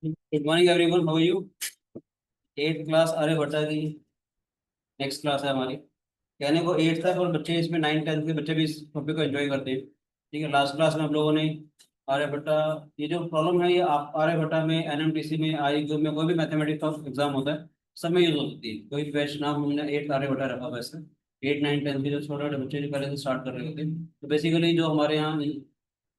Good morning everyone, how are you. At class Aryabhatta की next class है हमारी। कहने को एट तक और बच्चे इसमें नाइन टेंथ के बच्चे भी इस टॉपिक को एंजॉय करते हैं। ठीक है, लास्ट क्लास में हम लोगों ने आर्यभट्टा, ये जो प्रॉब्लम है ये आप आर्यभट्टा में, एनएमटीसी में, आई जो में कोई भी मैथमेटिक्स का एग्जाम होता है सब में यूज हो सकती है। कोई भी बैच नाम हमने एट आर्यभट्टा रखा हुआ है इसका। एट नाइन टेंथ के जो छोटे छोटे बच्चे जो पहले से स्टार्ट कर रहे थे, तो बेसिकली जो हमारे यहाँ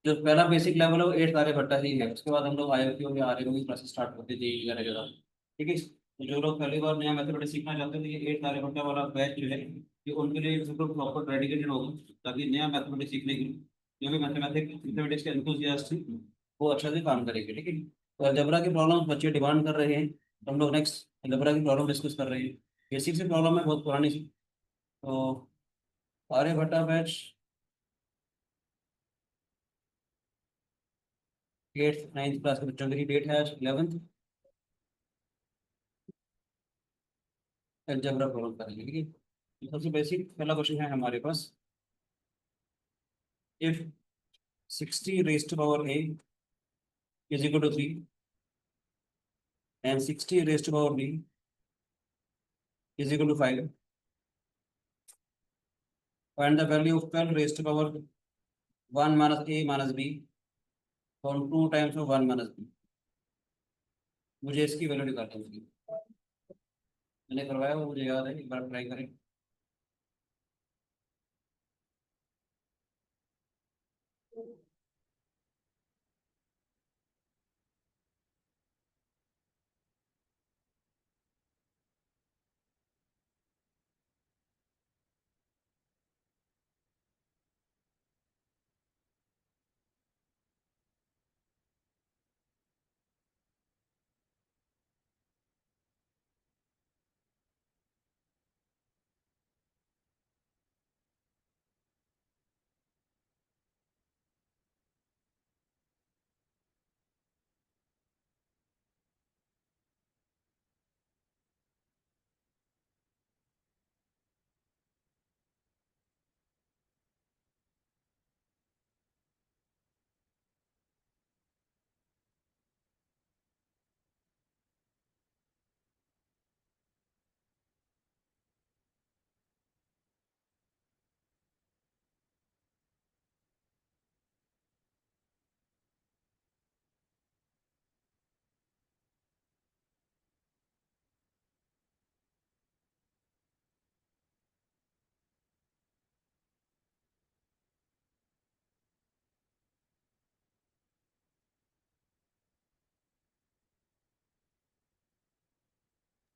जो पहला बेसिक लेवल है वो एट आर्यभट्टा ही है। उसके बाद हम लोग आईआईटी या आर्यभट्टा की क्लासेस स्टार्ट करते थे वगैरह वगैरह। ठीक है, तो जो लोग पहली बार नया मैथमेटिक्स सीखना चाहते थे, ये एट आर्यभट्टा वाला बैच जो है ये उनके लिए बिल्कुल प्रॉपर डेडिकेटेड होगा, ताकि नया मैथमेटिक्स सीखने के लिए जो भी मैथमेटिक्स के एंथुसियास्ट थी वो अच्छा से काम करेंगे। ठीक है, तो अलजेब्रा की प्रॉब्लम बच्चे डिमांड कर रहे हैं, तो हम लोग नेक्स्ट अलजेब्रा की प्रॉब्लम डिस्कस कर रहे हैं। बेसिक से प्रॉब्लम है, बहुत पुरानी सी। तो Aryabhatta batch eighth ninth class के बच्चों के लिए डेट है 11th। अलजेब्रा प्रॉब्लम करेंगे। ठीक है, तो सबसे बेसिक पहला क्वेश्चन है हमारे पास। If 60 raise to power a is equal to 3 and 60 raised to power b is equal to 5, find the value of 12 raised to power 1 minus a minus b from 2 times of 1 minus b। मुझे इसकी value निकालनी होगी। मैंने करवाया वो मुझे याद है, एक बार ट्राई करें।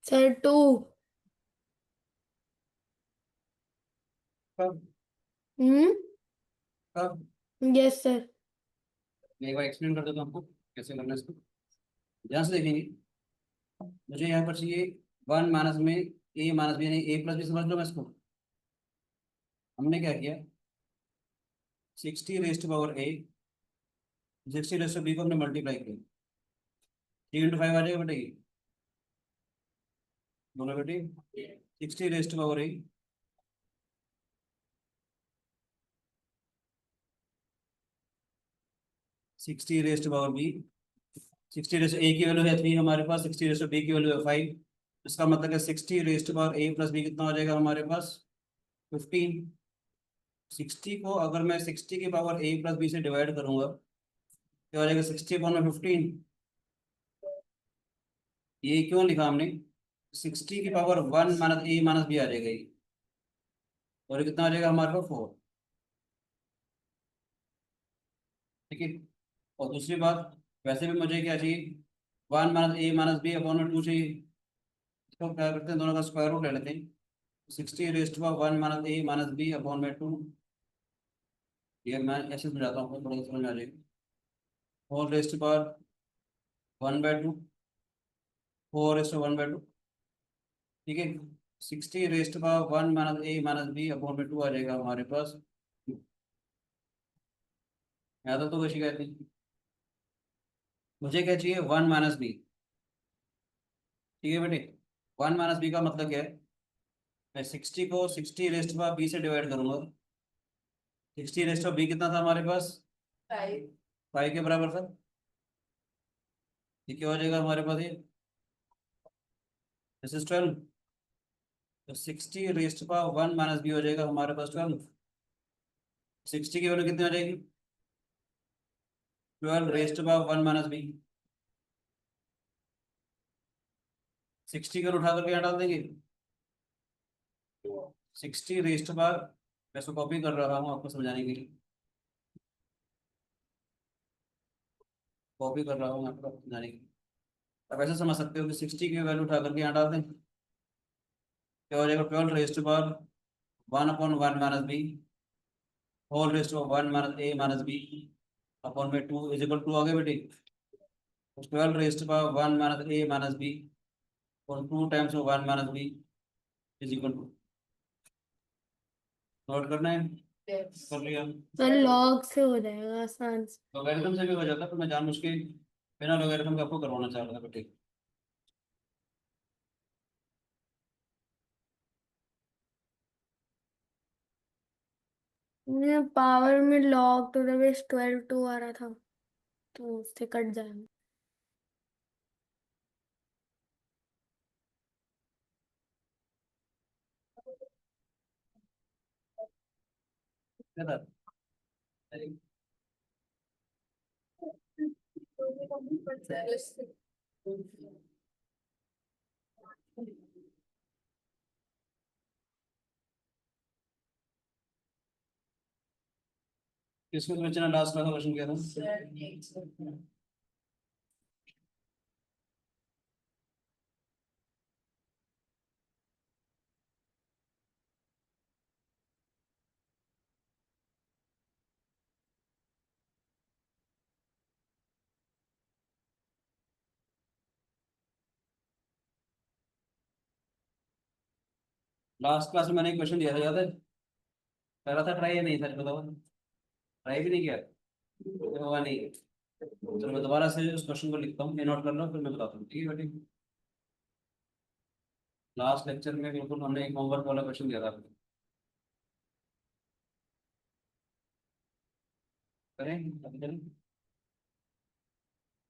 Sir two. कब? हम्म। कब? Yes sir. मैं एक बार एक्सप्लेन कर देता हूँ आपको कैसे करना है इसको। ध्यान से देखेंगे, मुझे यहाँ पर चाहिए वन माइनस में ए माइनस बी, यानी ए प्लस बी। समझ लो मैं इसको, हमने क्या किया, 60 रेस्ट पावर ए, 60 रेस्ट बी को हमने मल्टीप्लाई किया। 3 into 5 आ जाएगा बेटा ये, बोलो बेटे। 60 रेस्ट पावर ए, 60 रेस्ट पावर बी। 60 रेस्ट ए की वैल्यू है 3 हमारे पास, 60 रेस्ट बी की वैल्यू है 5। इसका मतलब है 60 रेस्ट पावर ए प्लस बी कितना हो जाएगा हमारे पास, 15। 60 को अगर मैं 60 की पावर ए प्लस बी से डिवाइड करूंगा तो आ जाएगा 60 अपॉन में 15। ये क्यों लिखा हमने, 60 की पावर 1 माइनस ए माइनस बी आ जाएगा ये, और ये कितना आ जाएगा हमारे पास 4। ठीक है, और दूसरी बात, वैसे भी मुझे क्या चाहिए, 1 माइनस ए माइनस बी अपॉन में 2 चाहिए। इसको क्या करते हैं, दोनों का स्क्वायर रूट ले लेते हैं। 60 रेस्ट पावर 1 माइनस ए माइनस बी अपॉन में 2, ये मैं ऐसे समझाता हूँ थोड़ा सा समझ में आ जाएगा। Whole rest power 1/2, 4:1/2। ठीक है, 60 रेस्ट पावर 1 माइनस ए माइनस बी अपॉन में 2 आ जाएगा हमारे पास। याद तो कोई शिकायत नहीं। मुझे क्या चाहिए, 1 माइनस बी। ठीक है बेटे, 1 माइनस बी का मतलब क्या है, मैं 60 को 60 रेस्ट पावर बी से डिवाइड करूंगा। 60 रेस्ट पावर बी कितना था हमारे पास, 5 के बराबर था। ये क्या हो जाएगा हमारे पास ये, दिस इज 12, तो 60 रेस्ट पावर 1 माइनस बी हो जाएगा हमारे पास 12। 60 की वैल्यू कितनी हो जाएगी, 12 रेस्ट पावर 1 माइनस बी। 60 को उठा करके यहाँ डाल देंगे, 60 रेस्ट पावर, मैं इसको कॉपी कर रहा हूँ आपको समझाने के लिए, कॉपी कर रहा हूँ आपको समझाने के लिए। अब ऐसे समझ सकते हो कि 60 की वैल्यू उठा करके यहाँ डाल दें, क्या हो जाएगा, 12 raised power 1/1 minus b whole rest power 1 minus ए माइनस बी अपॉन में 2 इज इक्वल टू, आगे बेटे 12 रेस्ट पावर 1 माइनस ए माइनस बी और 2 times 1 minus b is equal to, note करना है, कर लिया। सर लॉग से हो जाएगा आसान से। लोगरिथम से भी हो जाता, तो मैं जानबूझ के बिना लोगरिथम का आपको करवाना चाह रहा था बेटे। पावर में लॉग टू द बेस 12 2 आ रहा था, तो उससे कट जाएगा। क्या था? किसको क्वेश्चन लास्ट वाला क्वेश्चन किया था? लास्ट क्लास में मैंने एक क्वेश्चन दिया था, याद है? पहला था ट्राई या नहीं, सच बताओ, ट्राई भी नहीं किया तो हुआ नहीं। चलो मैं दोबारा से उस क्वेश्चन को लिखता हूँ, ये नोट कर लो, फिर मैं बताता हूँ, ठीक है बेटी? लास्ट लेक्चर में बिल्कुल हमने एक होमवर्क वाला क्वेश्चन दिया था आपको, करें अभी करें,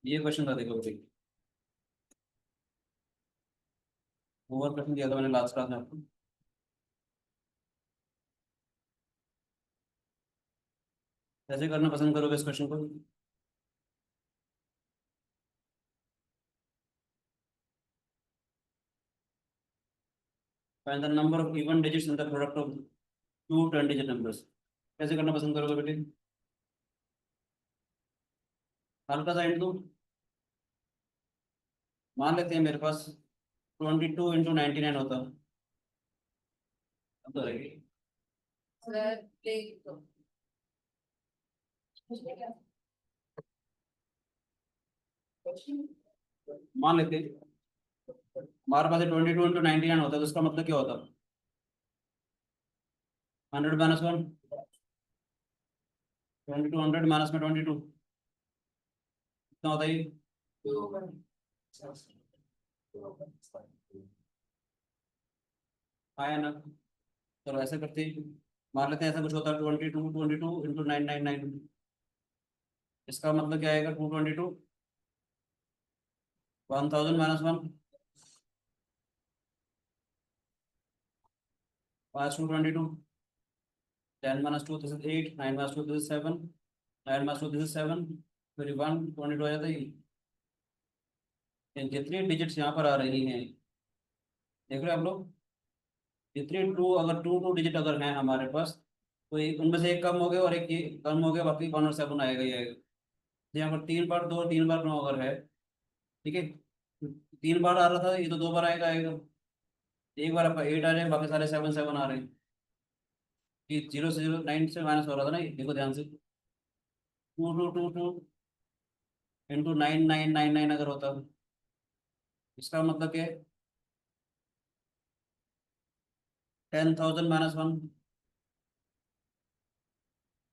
ये क्वेश्चन था, देखो बेटी, होमवर्क क्वेश्चन दिया था मैंने लास्ट क्लास में आपको। कैसे करना पसंद करोगे इस क्वेश्चन को? Find the number of even digits in the product of two 10 digit numbers. कैसे करना पसंद करोगे बेटे? हल्का सा हिंट दूं, मान लेते हैं मेरे पास 22 × 99 होता है, अब तो रहेगी, मान लेते हैं हमारे पास 22 × 99 होता है, तो इसका मतलब क्या होता है, 100 - 1, 22 100 माइनस में 22 कितना होता है ये? आया ना? चलो ऐसे करते हैं, मान लेते हैं ऐसा कुछ होता है, 22 × 999, इसका मतलब क्या आएगा, 222 1000 - 1, 5 2 22, 10 - 2 this is 8, 9 - 2 this is 7, 9 - 2 this is 7, फिर 1 22 आ जाता है ये जितनी डिजिट्स यहाँ पर आ रही हैं, देख रहे हो आप लोग, जितनी टू, अगर टू डिजिट अगर हैं हमारे पास, तो एक उनमें से एक कम हो गया और एक ये कम हो गया, बाकी 1 और 7 आएगा ही आएगा। तो यहाँ पर 3 बार 2 3 बार 9 अगर है, ठीक है, 3 बार आ रहा था, ये तो 2 बार आएगा। एक बार आपका 8 आ जाएगा, बाकी सारे 7 7 आ रहे हैं, कि 0 से 9 से माइनस हो रहा था ना, ये देखो ध्यान से, 2 2 2 2 × 9 9 9 9 अगर होता, इसका मतलब क्या है, 10,000 - 1,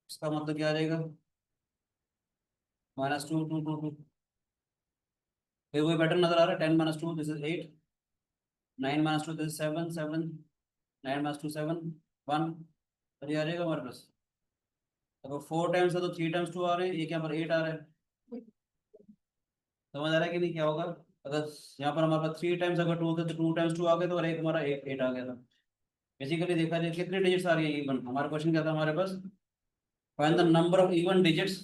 इसका मतलब क्या आ जाएगा, -2 2 2 2। फिर वही पैटर्न नजर आ रहा है, 10 - 2 दिस इज 8, 9 - 2 दिस इज 7 7, 9 - 2 7 1, और ये आ जाएगा हमारे पास, अगर 4 टाइम्स है तो 3 टाइम्स 2 आ रहे हैं, एक यहाँ पर 8 आ रहा है, समझ आ रहा है कि नहीं क्या होगा? अगर यहाँ पर हमारे पास 3 टाइम्स अगर 2 थे तो 2 टाइम्स 2 आ गए, तो और एक हमारा 8 आ गया था। बेसिकली देखा जाए कितने डिजिट्स आ रही है इवन, हमारा क्वेश्चन क्या था हमारे पास, find the number of even digits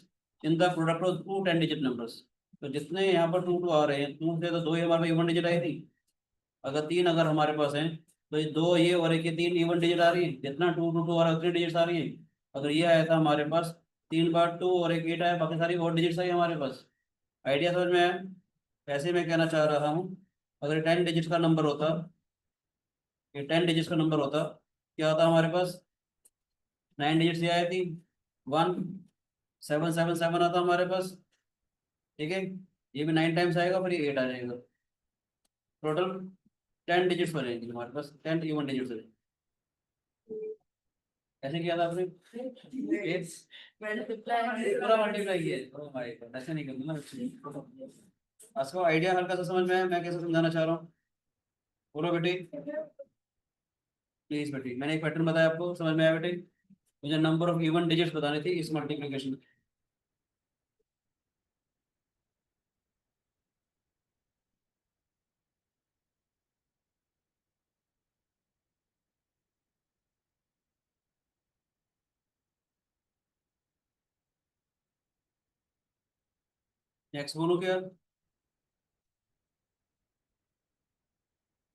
in the product of 2 10 digit numbers. तो जितने यहाँ पर 2 2 आ रहे हैं, 2 थे तो 2 ही हमारे पास इवन डिजिट आई थी। अगर 3 अगर हमारे पास हैं, तो ये 2 ये और एक ये 3 इवन डिजिट आ रही है, जितना 2 2 2 आ रहा है उतनी डिजिट्स आ रही है। अगर ये आया था हमारे पास 3 बार 2 और एक 8 आया, बाकी सारी और डिजिट्स आई हमारे पास। आइडिया समझ में आया? ऐसे मैं कहना चाह रहा हूँ, अगर 10 डिजिट का नंबर होता, ये 10 डिजिट का नंबर होता, क्या होता हमारे पास? 9 डिजिट ये आई थी, 1777 आता हमारे पास। ठीक है, ये भी 9 टाइम्स आएगा, फिर ये 8 आ जाएगा। टोटल 10 डिजिट्स हो जाएंगे हमारे पास, 10 इवन डिजिट्स हो जाएंगे। ऐसे किया था आपने? एक पूरा मल्टीप्लाई किया है? ओह माय गॉड, ऐसे नहीं करना ना। आपको आइडिया हल्का सा समझ में आया मैं कैसे समझाना चाह रहा हूँ? बोलो बेटी, प्लीज बेटी, मैंने एक पैटर्न बताया आपको, समझ में आया बेटी? मुझे नंबर ऑफ इवन डिजिट्स बताने थे इस मल्टीप्लिकेशन। नेक्स्ट बोलो क्या,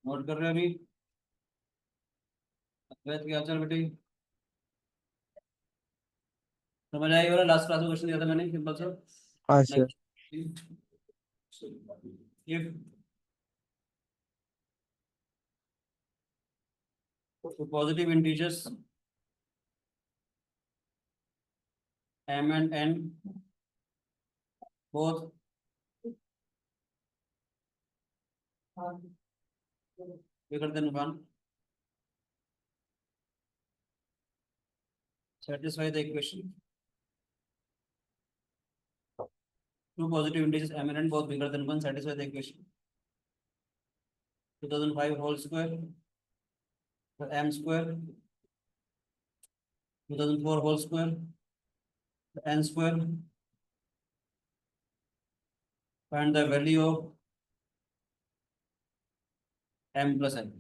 नोट कर रहे हो अभी? अद्वैत क्या चल बेटी, समझ आई? वाला लास्ट क्लास में क्वेश्चन दिया था मैंने, सिंपल सा। हाँ sir. Next, if positive integers m and n both bigger than 1, satisfy the equation. Two positive integers m and n both bigger than 1 satisfy the equation. 2005 whole square m square, 2004 whole square n square. Find the value of m plus n.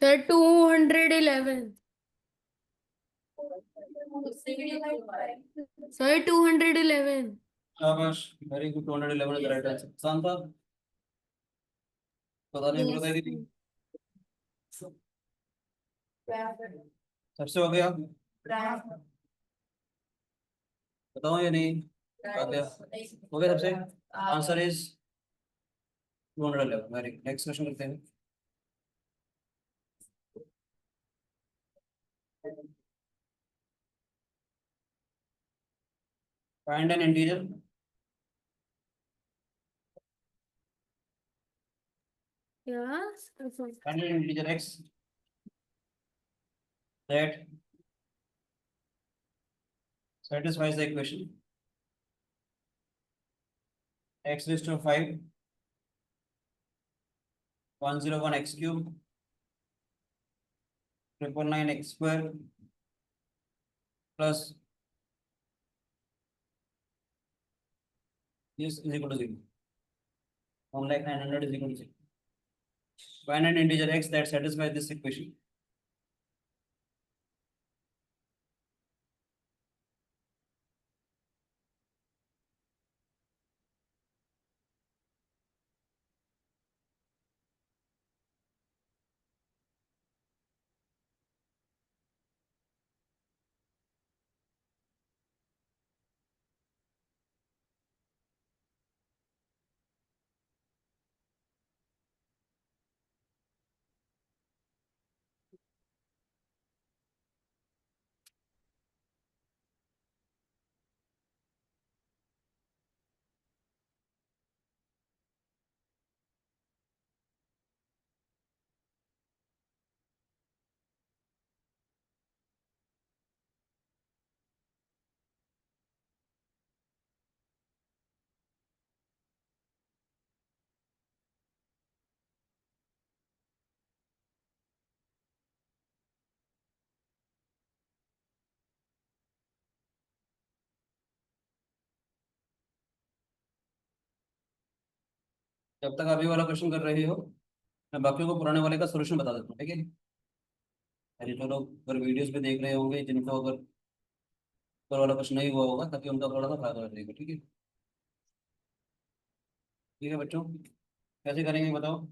Sir 211। Sir 211। शाबाश, very good, 211 is the right answer। आसान था, पता नहीं yes बोला था कि सबसे हो गया, बताओ या नहीं? आ गया, हो गया सबसे। Answer is 211। Very, next question करते हैं। Find N integer yes. find an integer x that satisfies the equation x raised to 5 101 x cube 999 x square plus this is equal to 0, 1,900 is equal to 0. Find an integer x that satisfies this equation. जब तक आप ये वाला question कर रहे हो मैं बाकियों को पुराने वाले का सोल्यूशन बता देता हूँ, ठीक है। अरे जो लोग अगर वीडियोस पे देख रहे होंगे जिनको अगर ऊपर वाला क्वेश्चन नहीं हुआ होगा ताकि उनका थोड़ा सा फायदा हो जाएगा, ठीक है। ठीक है बच्चों, कैसे करेंगे बताओ।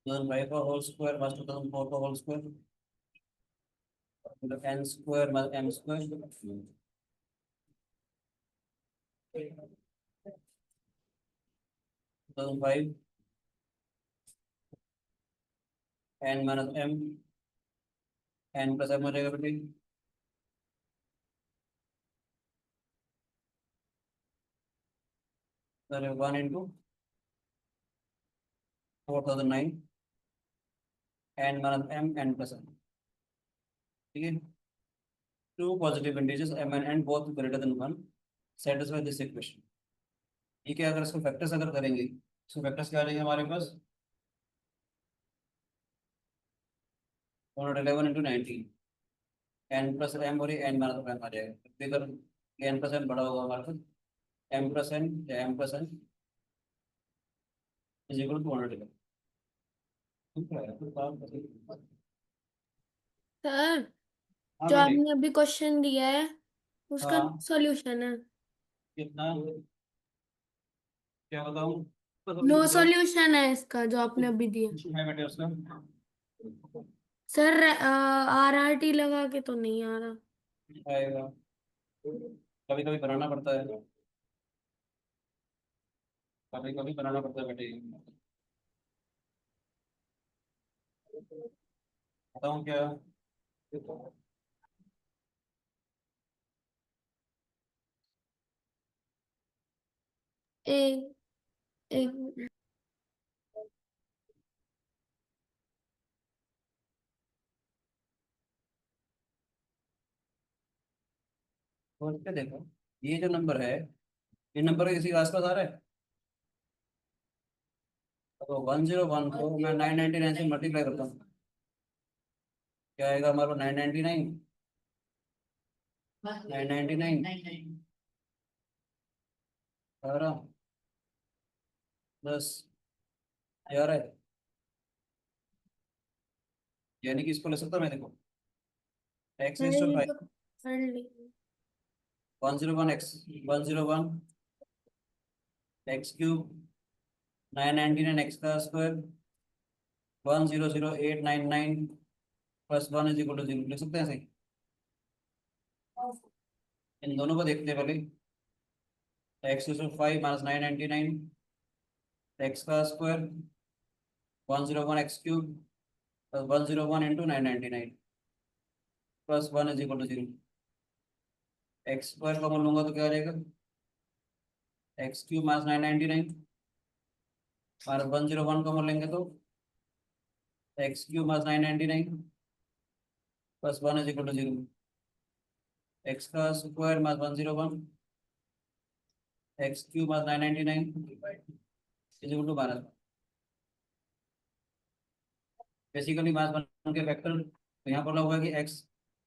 2005 का होल स्क्वायर माइनस 2004 का होल स्क्वायर, मतलब n square minus m square 2005 n minus m, n plus m हो जाएगा बेटे। अरे 1 into 4009 n minus m n plus m, ठीक है। Two positive integers m and n both greater than 1 satisfy this equation. ठीक है, अगर इसको फैक्टर्स अगर करेंगे इसको फैक्टर्स क्या आ जाएंगे हमारे पास 111 into 19 एन प्लस एम और एन माइनस एम आ जाएगा। अगर एन प्लस एम बड़ा होगा हमारे पास एम प्लस एन या m plus n is equal to 111। ठीक है तो काम करेंगे। सर, हाँ जो बेटे। आपने अभी क्वेश्चन दिया है उसका हाँ सॉल्यूशन है। कितना, क्या बताऊँ। नो सॉल्यूशन है इसका जो आपने अभी दिया। है बेटे उसका सर, RRT लगा के तो नहीं आ रहा। आएगा, कभी कभी बनाना पड़ता है, कभी कभी बनाना पड़ता है बेटे। बताऊँ क्या। एक एक मिनट। सोच के देखो, ये जो नंबर है ये नंबर किसी के आसपास आ रहा है। तो 101 को मैं 999 से मल्टीप्लाई करता हूँ, क्या आएगा हमारे पास 999, 999 18 10 11, यानी कि इसको ले सकता मैं, देखो एक्स मैंने इज टू ये तो 5, पढ़ ली। 101 एक्स 101 एक्स क्यूब 999 एक्स का square 100899 plus 1 is equal to 0 लिख सकते हैं सही। इन दोनों को देखते हैं पहले, x is to 5 minus 999 x का square 101 x cube plus 101 into 999 plus 1 is equal to 0। X square common लूंगा तो क्या आ जाएगा, x cube minus 999 minus 101 common लेंगे तो x cube minus 999 plus 1 is equal to 0। X का square minus 101 x cube minus 999 is equal to minus, basically minus 1 के factor तो यहाँ बोला हुआ है कि x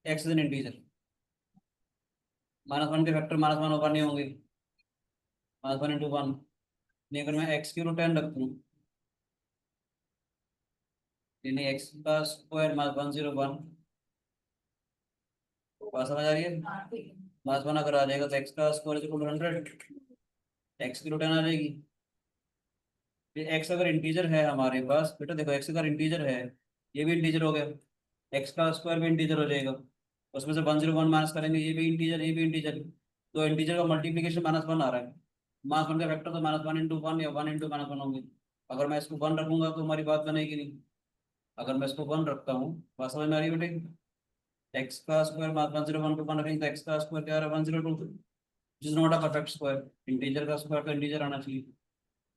x is an integer, minus 1 के फैक्टर माइनस 1 ऊपर नहीं होंगे, माइनस 1 इंटू 1। नहीं अगर मैं एक्स की रूट 10 रख दूँ यानी एक्स का स्क्वायर माइनस 101, बात समझ आ रही है। माइनस 1 अगर आ जाएगा तो एक्स का square is equal to 100, x की रूट 10 आ जाएगी। फिर एक्स अगर इंटीजर है हमारे पास बेटा, देखो एक्स अगर इंटीजर है ये भी इंटीजर हो गया, एक्स का स्क्वायर भी इंटीजर हो जाएगा, उसमें से 101 माइनस करेंगे ये भी इंटीजर ये भी इंटीजर, तो इंटीजर का मल्टीप्लीकेशन माइनस 1 आ रहा है, माइनस 1 का फैक्टर तो माइनस 1 इंटू 1 या 1 इंटू माइनस 1 होंगे। अगर मैं इसको 1 रखूंगा तो हमारी बात बनेगी नहीं, अगर मैं इसको 1 रखता हूँ बात समझ में आ रही है बेटे। एक्स का स्क्वायर माइनस 101 पे 1 रखेंगे तो एक्स का स्क्वायर क्या आ रहा है 102, जिस not a perfect square, integer का स्क्वायर तो इंटीजर आना चाहिए,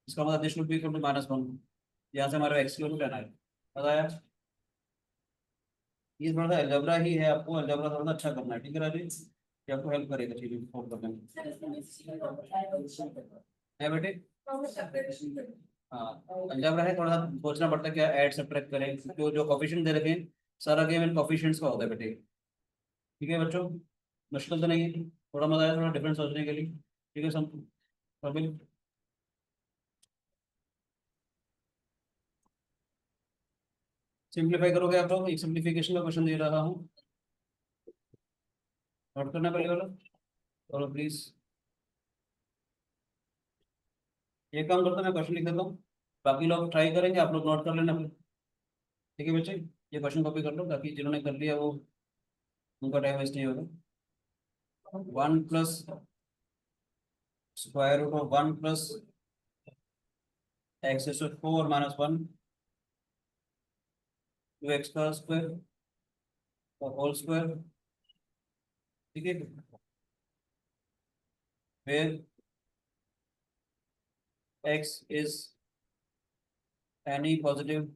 इसका मतलब this should be equal to -1, यहाँ से हमारा एक्स की वैल्यू 10 आएगा। बताया, ये थोड़ा सा अलजबरा ही है, आपको अलजबरा थोड़ा सा अच्छा करना है, ठीक है राजेश, ये आपको हेल्प करेगा चीजें सॉल्व करने में, है बेटे। हाँ अलजबरा है, थोड़ा सा सोचना पड़ता है क्या ऐड सब्ट्रैक्ट करें, क्योंकि जो कोफिशिएंट दे रखे हैं सारा गेम इन कोफिशिएंट्स का होता है बेटे। ठीक है बच्चों, मुश्किल तो नहीं है, थोड़ा मजा आया, थोड़ा डिफरेंट सोचने के लिए। ठीक है सब, कपिल। सिंप्लीफाई करोगे आप लोग, एक सिंप्लीफिकेशन का क्वेश्चन दे रहा हूँ, नोट करना पहले वाला, और प्लीज ये काम करता हूँ, मैं क्वेश्चन लिख देता हूँ, बाकी लोग ट्राई करेंगे, आप लोग नोट कर लेना फिर। ठीक है बच्चे, ये क्वेश्चन कॉपी कर लो, ताकि जिन्होंने कर लिया वो, उनका टाइम वेस्ट नहीं होगा। 1 plus square root of 1 plus x⁴ -1 2x का स्क्वायर और होल स्क्वायर। ठीक है, फिर x is any positive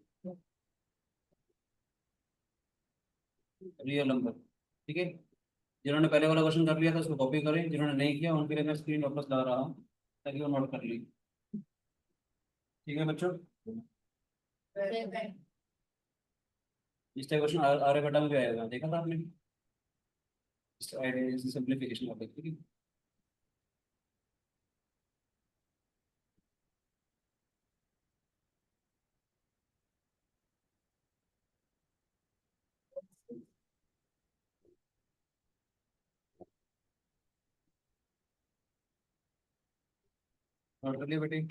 real number. ठीक है, जिन्होंने पहले वाला क्वेश्चन कर लिया था उसको कॉपी करें, जिन्होंने नहीं किया उनके लिए मैं स्क्रीन वापस ला रहा हूँ, ताकि वो नोट कर ली। ठीक है बच्चों, इस टाइप क्वेश्चन आर्यभट्टा में भी आएगा, देखा था आपने, सिंप्लीफिकेशन वाला। ठीक है, नोट कर लिया बेटे।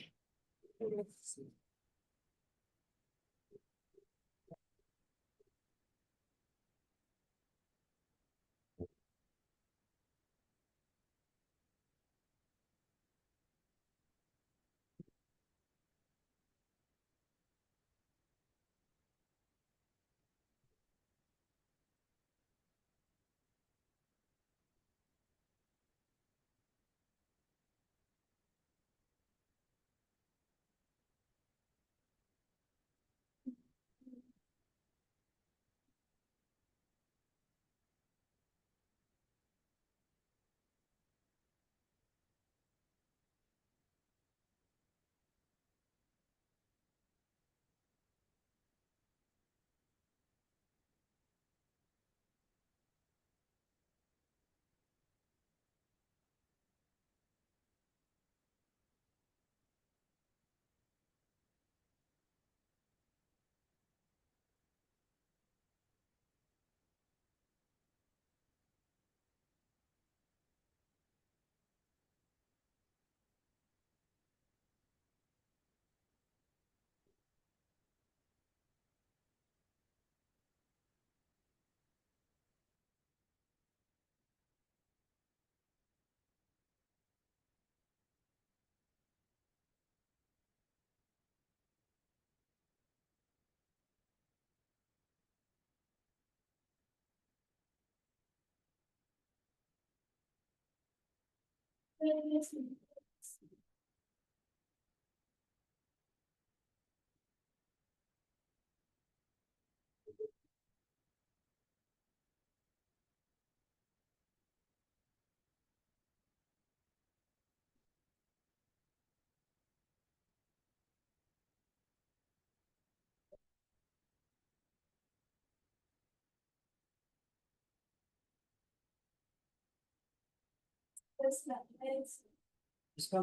इसका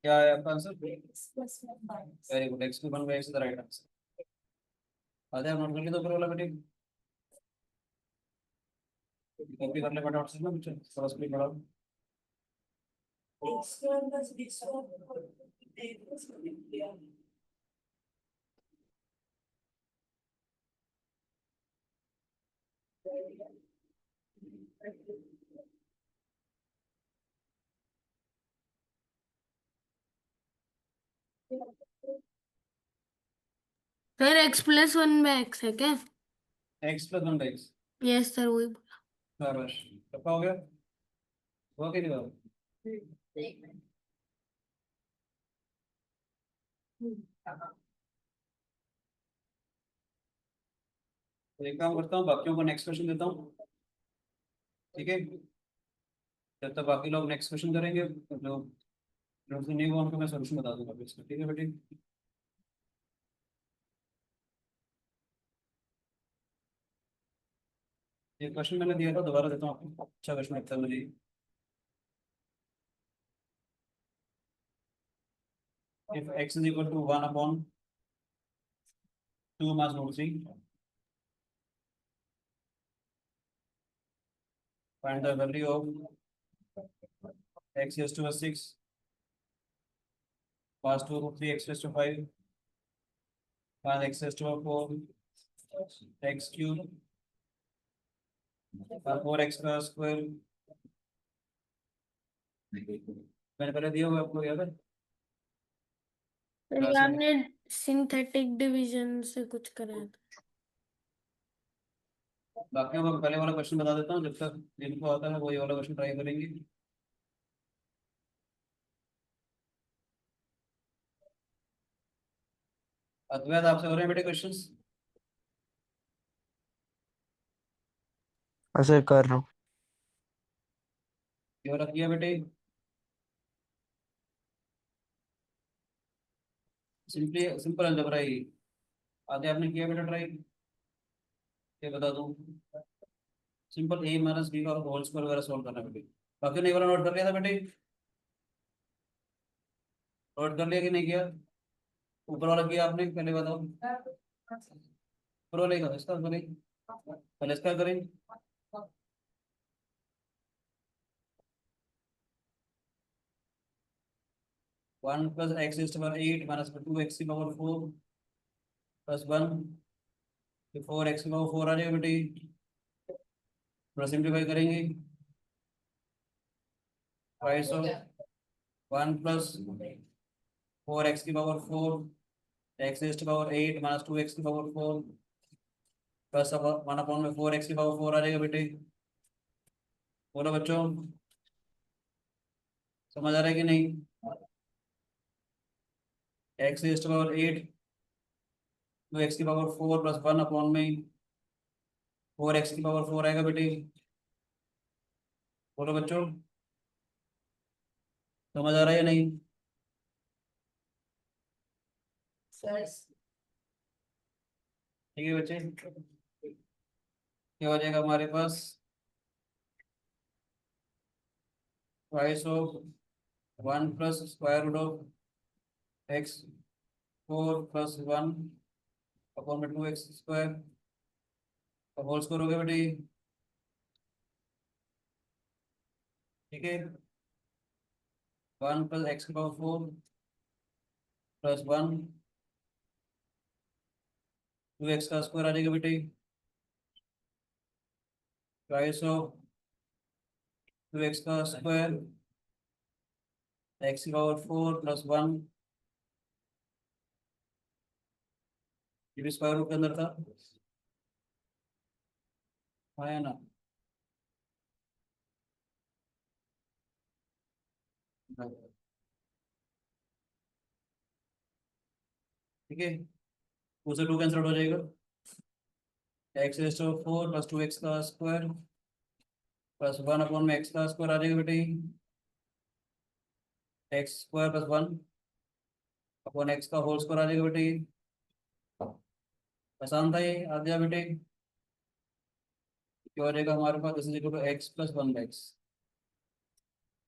क्या है आपका answer? Very good, x⁴ is the right answer. आधे आप नोट कर लिए तो ऊपर वाला बेटे, कॉपी कर ले फटाफट से ना बच्चे, थोड़ा स्पीड बढ़ाओ। सर x+1/x है क्या? x+1/x। यस सर, वही। शाबाश, पक्का हो गया, हुआ कि नहीं हुआ? तो एक काम करता हूँ, बाकियों को नेक्स्ट क्वेश्चन देता हूँ। ठीक है, जब तक बाकी लोग नेक्स्ट क्वेश्चन करेंगे, जो नोट से नहीं हुआ हमको, मैं सोल्यूशन बता दूंगा फिर इसका, ठीक है बेटी। ये क्वेश्चन मैंने दिया था, दोबारा देता हूँ आपको, अच्छा क्वेश्चन लगता है मुझे। If x is equal to 1/2 मास root 3, find the value of x raised to 6 मास 2 root 3 x raised to 5, find x raised to 4 x cube और 4x का स्क्वायर। मैंने पहले दिया हुआ है, आपको याद है तो ये क्लास में? आपने सिंथेटिक डिवीजन से कुछ कराया था। बाकी मैं पहले वाला क्वेश्चन बता देता हूँ, जब तक जिनको आता है वही वाला क्वेश्चन ट्राई करेंगे। अद्वैत आपसे हो रहे हैं बेटे क्वेश्चंस? ऐसे कर रहा हूँ। ये वाला किया बेटे? सिंपली सिंपल अलजेब्रा ही आधे आपने किया बेटा ट्राई? ये बता दूं, सिंपल ए माइनस बी का होल स्क्वायर वगैरह सॉल्व करना बेटे। बाकी नहीं वाला नोट कर लिया था बेटे? नोट कर लिया कि नहीं किया? ऊपर वाला किया आपने? पहले बताओ, ऊपर वाले का इसका करें, पहले इसका करें। 1 + x⁻8 -2x की पावर 4 +1, 4x की पावर 4 आ जाएगा बेटे। थोड़ा सिंप्लीफाई करेंगे, 1 + 4x की पावर 4 x⁻8 -2x की पावर 4 प्लस 1/4x की पावर 4 आ जाएगा बेटे। बोलो बच्चों, समझ आ रहा है कि नहीं? x⁻8 2x की पावर 4 +1/4x की पावर 4 आएगा बेटे। बोलो बच्चों, समझ आ रहा है या नहीं? ठीक है बच्चे, क्या हो जाएगा हमारे पास? Twice of 1 + square root of x4 + 1/2x² अब होल स्क्वायर हो गया बेटे, ठीक है। 1 + x की पावर 4 +1 2x का स्क्वायर आ जाएगा बेटे। ट्वाइस ऑफ 2x का स्क्वायर x की पावर 4 +1, ये भी स्क्वायर रूट के अंदर था, हाँ है ना? ठीक है, 2 से 2 कैंसिल हो जाएगा, x⁻4 +2x का स्क्वायर +1/x का स्क्वायर आ जाएगा बेटे। x² + 1/x का होल स्क्वायर आ जाएगा बेटे। आसान था ये, आ गया बेटे। क्या हो जाएगा हमारे पास? This is equal to x + 1x।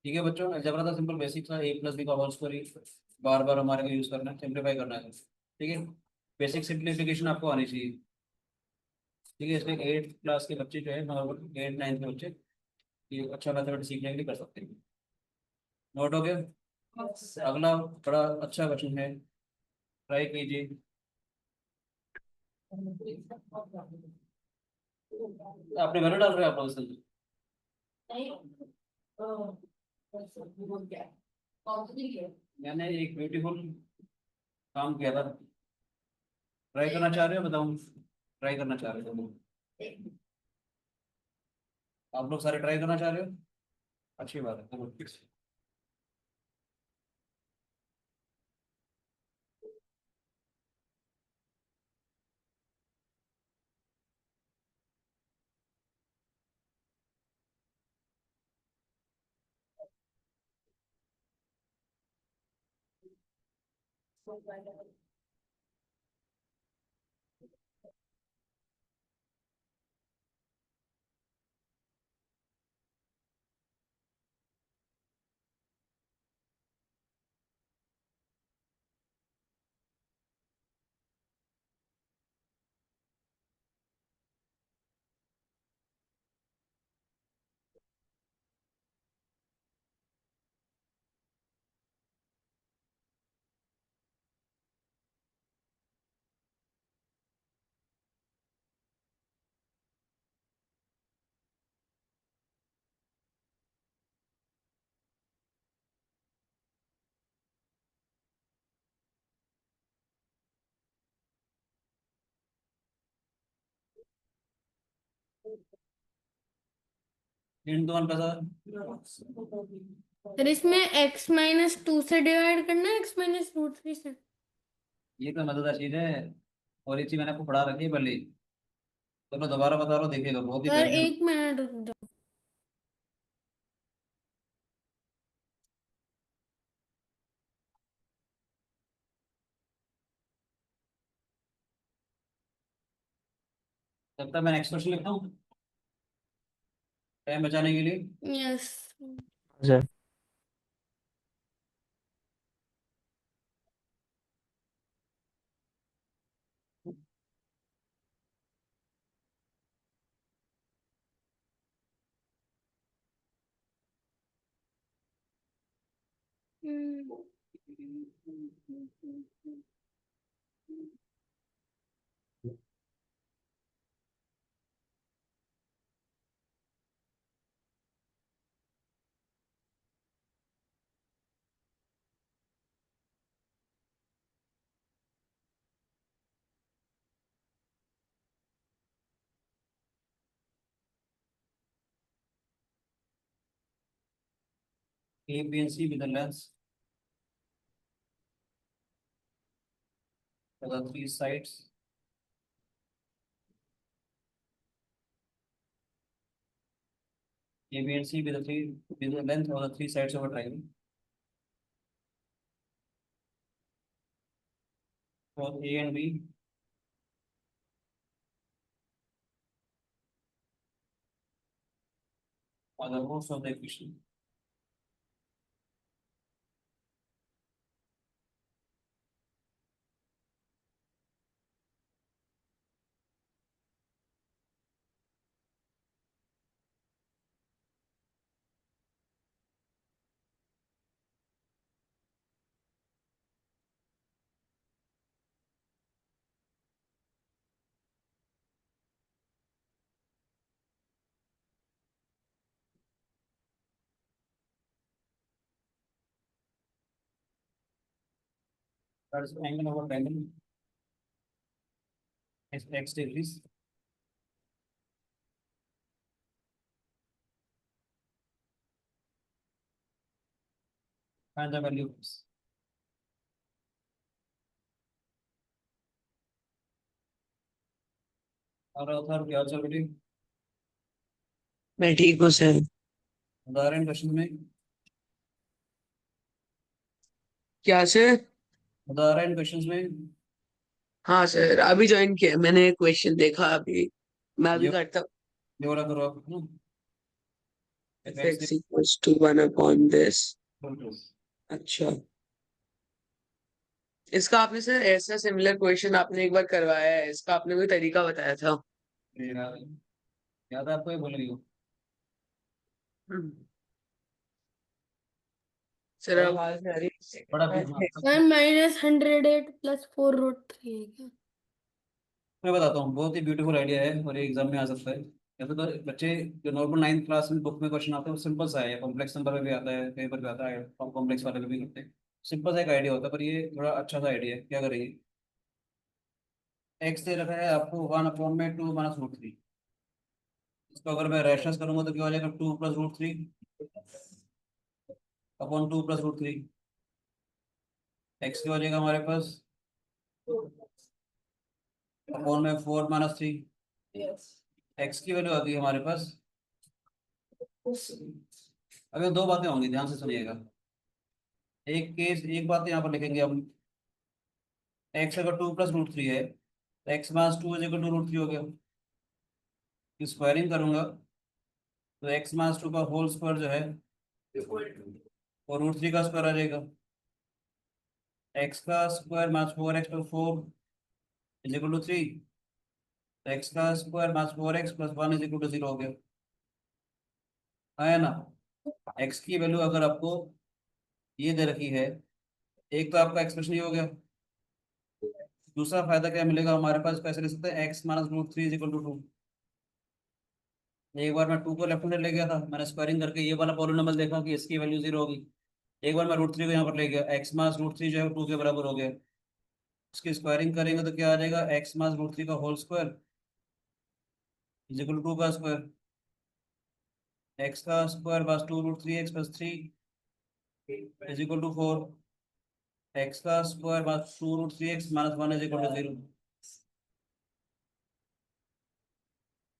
ठीक है बच्चों, अलजेब्रा था, सिंपल बेसिक था, a + b का होल स्क्वायर ही बार बार हमारे को यूज करना है, सिंप्लीफाई करना है, ठीक है। बेसिक सिंप्लीफिकेशन आपको आनी चाहिए, ठीक है। इसमें 8th क्लास के बच्चे जो है, मतलब 8 9 के बच्चे ये अच्छा मैथमेटिक्स सीखने के लिए कर सकते हैं। नोट हो गया? अगला बड़ा अच्छा क्वेश्चन है, ट्राई कीजिए। आपने वैल्यू डाल रहे हैं आप आंसर? मैंने एक ब्यूटीफुल काम किया था, ट्राई करना चाह रहे हो? बताऊं, ट्राई करना चाह रहे हो? आप लोग सारे ट्राई करना चाह रहे हो, अच्छी बात है, चलो। इन दोनों का फिर इसमें x-2 से डिवाइड करना है x-√3 से। ये तो मजेदार चीज है, और ये चीज मैंने आपको पढ़ा रखी है पहले ही। तो मैं दोबारा बता रहा हूँ, देखिएगा बहुत ही सर भयंकर। 1 मिनट रुक जाओ। तब तक मैं नेक्स्ट क्वेश्चन लिखता हूँ टाइम बचाने के लिए। Yes. Sir. A, B and C with the lengths for the three sides. A, B and C with the length of the three sides of a triangle. For A and B, are the roots of the equation. That is the angle of a triangle is x degrees. Find the value. और author क्या चल रही है? मैं ठीक हूँ sir. उदाहरण question में, क्या सर? उदाहरण क्वेश्चंस में हाँ सर, अभी ज्वाइन किया मैंने, क्वेश्चन देखा अभी। मैं अभी ये करता हूँ। ये वाला करो आप ना। F x equals to 1/this। अच्छा, इसका आपने सर ऐसा सिमिलर क्वेश्चन आपने एक बार करवाया है, इसका आपने कोई तरीका बताया था। याद है आपको, ये बोल रही हो। हम्म। सर आवाज आ रही बड़ा है। हाँ, सर -108 + 4√3 है क्या? मैं बताता हूँ, बहुत ही ब्यूटीफुल आइडिया है और ये एग्जाम में आ सकता है। या तो बच्चे जो नॉर्मल 9th क्लास में बुक में क्वेश्चन आते हैं वो सिंपल सा है, कॉम्प्लेक्स नंबर में भी आता है, कई बार भी आता है, कॉम्प्लेक्स वाले में भी करते हैं। सिंपल सा एक आइडिया होता है, पर ये थोड़ा अच्छा सा आइडिया है। क्या करेंगे, एक्स दे रखा है आपको 1/2 - इसको अगर मैं रैशनल करूंगा तो क्या हो जाएगा, 2 + √3 अपॉन 2 + √3। एक्स क्या हो जाएगा हमारे पास, अपॉन में 4 - 3। एक्स की वैल्यू आ गई हमारे पास। अभी दो बातें होंगी, ध्यान से सुनिएगा। एक केस, एक बात यहाँ पर लिखेंगे हम, एक्स अगर 2 प्लस रूट 3 है तो x minus 2 is equal to root 3 हो गया। स्क्वायरिंग करूंगा तो एक्स माइनस 2 का होल स्क्वायर जो है और रूट 3 का स्क्वायर आ जाएगा। एक्स का square minus 4x plus 4 is equal to 3। तो एक्स का square minus 4x plus 1 is equal to 0 हो गया, है ना। एक्स की वैल्यू अगर आपको ये दे रखी है, एक तो आपका एक्सप्रेशन ये हो गया। दूसरा फायदा क्या मिलेगा हमारे पास, कैसे ले सकते हैं, x minus root 3 is equal to 2। एक बार मैं 2 को लेफ्ट हैंड ले गया था, मैंने स्क्वायरिंग करके ये वाला पॉलिनोमियल देखा कि इसकी वैल्यू 0 होगी। एक बार मैं रूट 3 को यहाँ पर ले गया, एक्स माइनस रूट 3 जो है 2 के बराबर हो गया। इसकी स्क्वायरिंग करेंगे तो क्या आ जाएगा, एक्स माइनस रूट 3 का whole square is equal to 2 का स्क्वायर। एक्स का स्क्वायर बस 2 root 3 x plus 3 is equal to 4। X का स्क्वायर बस 2 root 3 x minus 1 is equal to 0,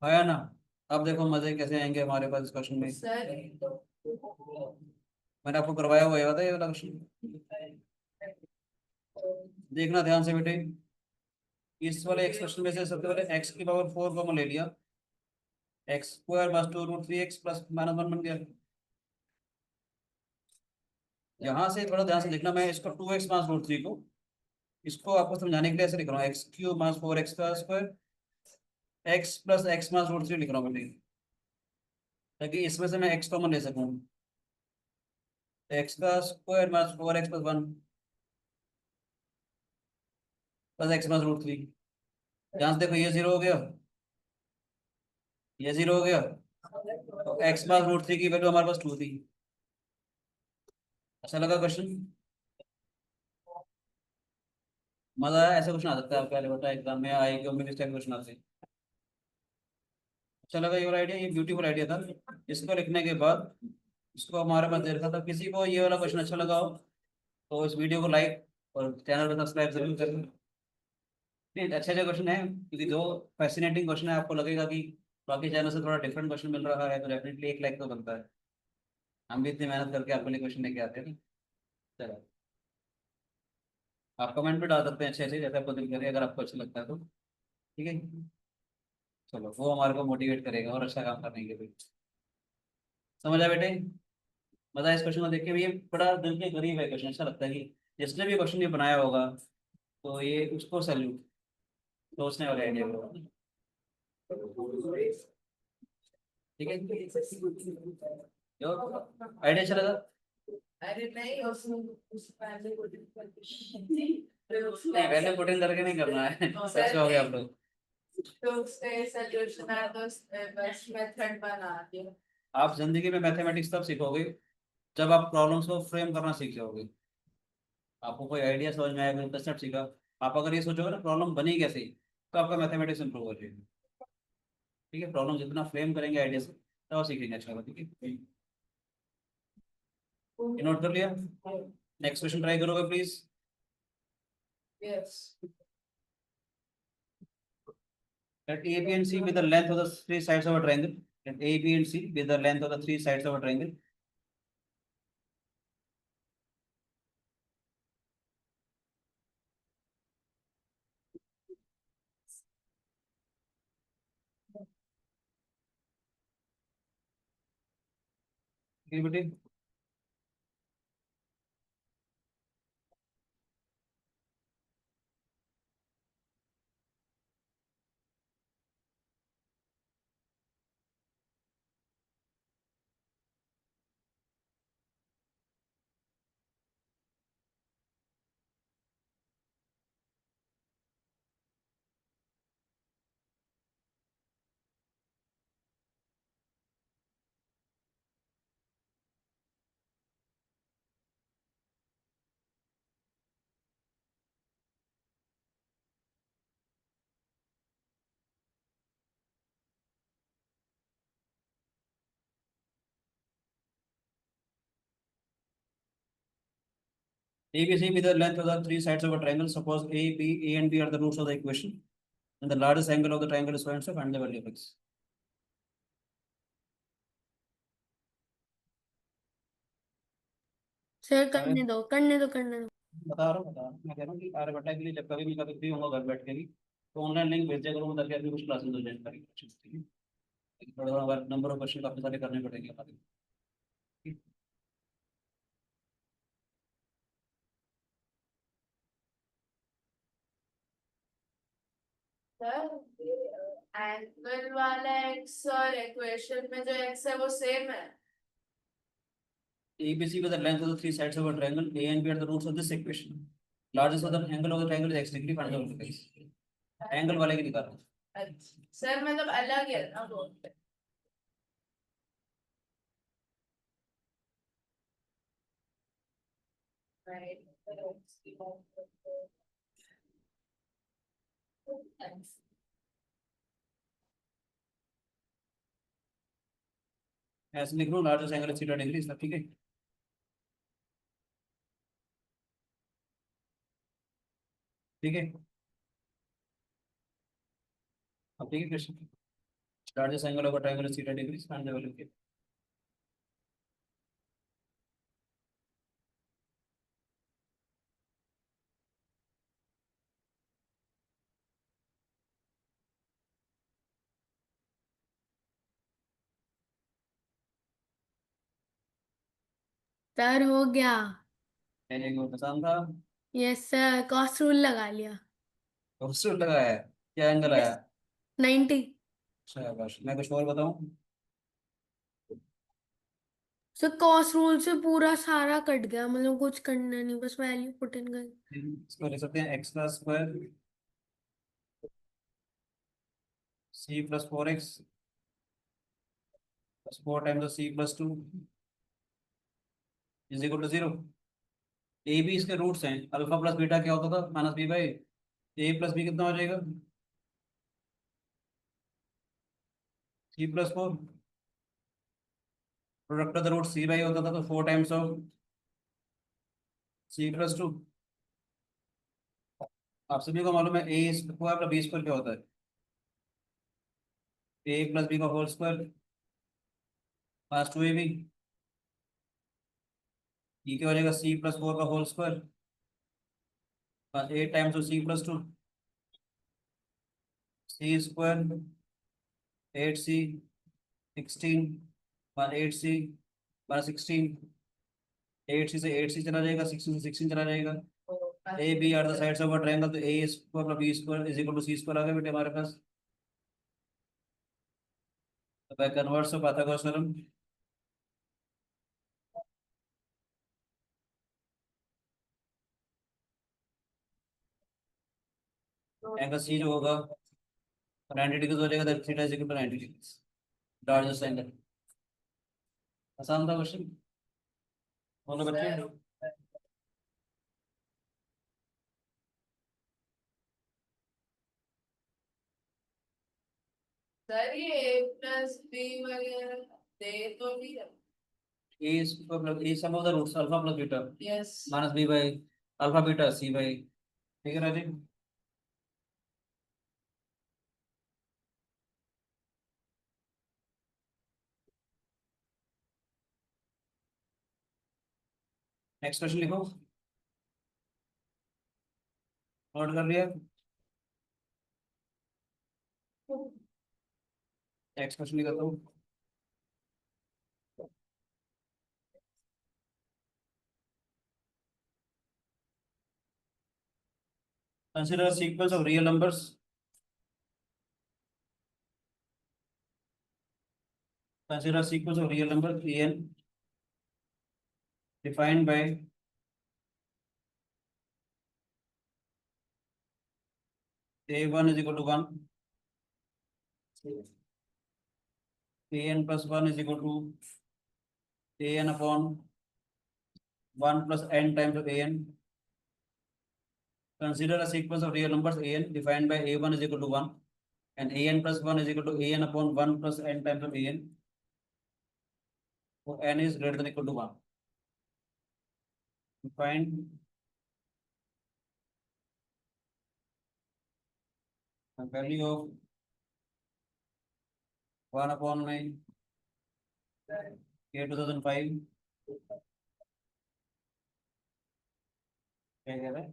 है ना। अब देखो मजे कैसे आएंगे हमारे पास इस क्वेश्चन में। मैंने आपको करवाया हुआ है, बताइए वाला क्वेश्चन देखना ध्यान से बेटे। इस वाले एक्सप्रेशन में से सबसे पहले एक्स की पावर 4 कॉमन ले लिया, एक्स स्क्वायर बस 2 रूट 3 एक्स प्लस माइनस 1 बन गया। यहाँ से थोड़ा ध्यान से देखना, मैं इसको 2x माइनस रूट 3 को, इसको आपको समझाने के लिए ऐसे लिख रहा हूँ, एक्स क्यूब माइनस 4x का square x plus x minus root 3 लिख रहा हूँ बेटे, ताकि इसमें से मैं एक्स कॉमन ले सकूँ। एक्स का square minus 4x plus 1 plus x minus root 3। ध्यान से देखो, ये 0 हो गया, ये 0 हो गया, तो एक्स माइनस रूट 3 की वैल्यू हमारे पास 2 थी। अच्छा लगा क्वेश्चन, मजा आया। ऐसे क्वेश्चन आ सकता है आपके पहले बता एग्जाम में आएगी, उम्मीद इस टाइप क्वेश्चन आते हैं। अच्छा लगा ये वाला आइडिया, ये ब्यूटीफुल आइडिया था। इसको लिखने के बाद इसको हमारे पास दे रखा था, किसी को ये वाला क्वेश्चन अच्छा लगा हो तो इस वीडियो को लाइक और चैनल को सब्सक्राइब जरूर करें। नहीं अच्छे अच्छे क्वेश्चन है, क्योंकि जो फैसिनेटिंग क्वेश्चन है आपको लगेगा कि बाकी चैनल से थोड़ा डिफरेंट क्वेश्चन मिल रहा है, तो डेफिनेटली एक लाइक तो बनता है। हम भी इतनी मेहनत करके आपके लिए क्वेश्चन लेके आते हैं ना। चलो, आप कमेंट पे डाल सकते हैं अच्छे अच्छे, जैसे आपको दिल करे, अगर आपको अच्छा लगता है तो ठीक है। चलो, वो हमारे को मोटिवेट करेगा और अच्छा काम करने के लिए। समझ आया बेटे, मजा इस क्वेश्चन को देख के भी, ये बड़ा दिल के करीब है क्वेश्चन, अच्छा लगता है कि जिसने भी क्वेश्चन ये बनाया होगा तो ये उसको सैल्यूट, सोचने वाले आइडिया को। ठीक है, जो आइडिया अच्छा लगा। अरे नहीं उस पहले को नहीं पहले पुटिंग करके नहीं करना है, सच हो गया आप लोग। तो उसका सॉल्यूशन है तो बस मेथड बना दिया। आप जिंदगी में मैथमेटिक्स तब सीखोगे जब आप प्रॉब्लम्स को फ्रेम करना सीख जाओगे। आपको कोई आइडिया समझ में आएगा, कंसेप्ट सीखा, आप अगर ये सोचोगे ना प्रॉब्लम बनी कैसे, तो आपका मैथमेटिक्स इंप्रूव हो जाएगा। ठीक है, प्रॉब्लम जितना फ्रेम करेंगे आइडिया से तब सीखेंगे अच्छा, ठीक है। ये नोट कर लिया, नेक्स्ट क्वेश्चन ट्राई करोगे please. Yes Let A, B and C be the length of the three sides of a triangle. Let A, B and C be the length of the three sides of a triangle. ठीक है बेटे, A, B, C be the length of the three sides of a triangle. Suppose A and B are the roots of the equation, and the largest angle of the triangle is so and so. Find the value of x. Sir करने दो करने दो करने दो। बता रहा हूँ मैं कह रहा हूँ कि आर्यभट्टा के लिए जब कभी मैं कभी फ्री होऊंगा घर बैठ के भी तो ऑनलाइन लिंक भेज दिया करूँगा ताकि अपनी कुछ क्लासेस हो जाए सारी ठीक है। थोड़ा थोड़ा नंबर ऑफ क्वेश्चन काफी सारे करने पड़ेंगे हमारे। ठीक। एंगल वाला एक्स और इक्वेशन में जो एक्स है वो सेम है। ABC with the length of the three sides of a triangle, A and B are the roots of this equation. Largest of the angle of the triangle is x degree. Find the value of x. Angle वाले की निकाल रहा हूँ। अच्छा sir मतलब अलग है ना वो। Right. ऐसे लिख रहा हूँ largest angle is theta degree सब ठीक है। ठीक है अब ठीक है question largest angle of a triangle is theta degree find the value of sir हो गया। पहले को पसंद था। यस सर, कॉस रूल लगा लिया। और उससे लगाया है क्या एंगल आया। 90। शाबाश मैं कुछ और बताऊं। सर कॉस रूल से पूरा सारा कट गया, मतलब कुछ करना नहीं, बस वैल्यू पुट इन कर। इसको लिख सकते हैं एक्स का square C plus 4x plus 4 times C plus 2 is equal to 0। A B इसके रूट्स हैं अल्फा प्लस बीटा क्या होता था minus B by A plus B कितना हो जाएगा C plus 4 product of the root C by होता था तो 4 टाइम्स ऑफ सी प्लस 2। आप सभी को मालूम है A square plus B square क्या होता है ए प्लस बी का होल स्क्वायर प्लस 2ab ये क्या हो जाएगा सी प्लस 4 का whole square plus 8 times of C plus 2 C square 8c 16 plus 8c plus 16 8c से 8c चला जाएगा 16 से 16 चला जाएगा A B are the sides of a triangle तो A square plus B square is equal to C square आ गया बेटे हमारे पास। तो by converse of Pythagoras theorem angle C जो होगा 90 डिग्री हो जाएगा that theta is equal to 90 degree largest angle. आसान था क्वेश्चन बोलो बच्चे। सर ये ए प्लस बी वगैरह दे तो नहीं है। A square plus A sum of the roots alpha plus beta yes minus B by alpha beta C by ठीक है राजीव। नेक्स्ट क्वेश्चन लिखो नोट कर लिया। नेक्स्ट क्वेश्चन लिखा हूँ consider a sequence of real numbers consider a sequence of real numbers an defined by a1 is equal to 1 an plus 1 is equal to an upon 1 plus n times of an. Consider a sequence of real numbers an defined by a1 is equal to 1 and an plus 1 is equal to an upon 1 plus n times of an. So n is greater than equal to 1. Find the value of 1 upon 9 year 2005 क्या कह रहे हैं?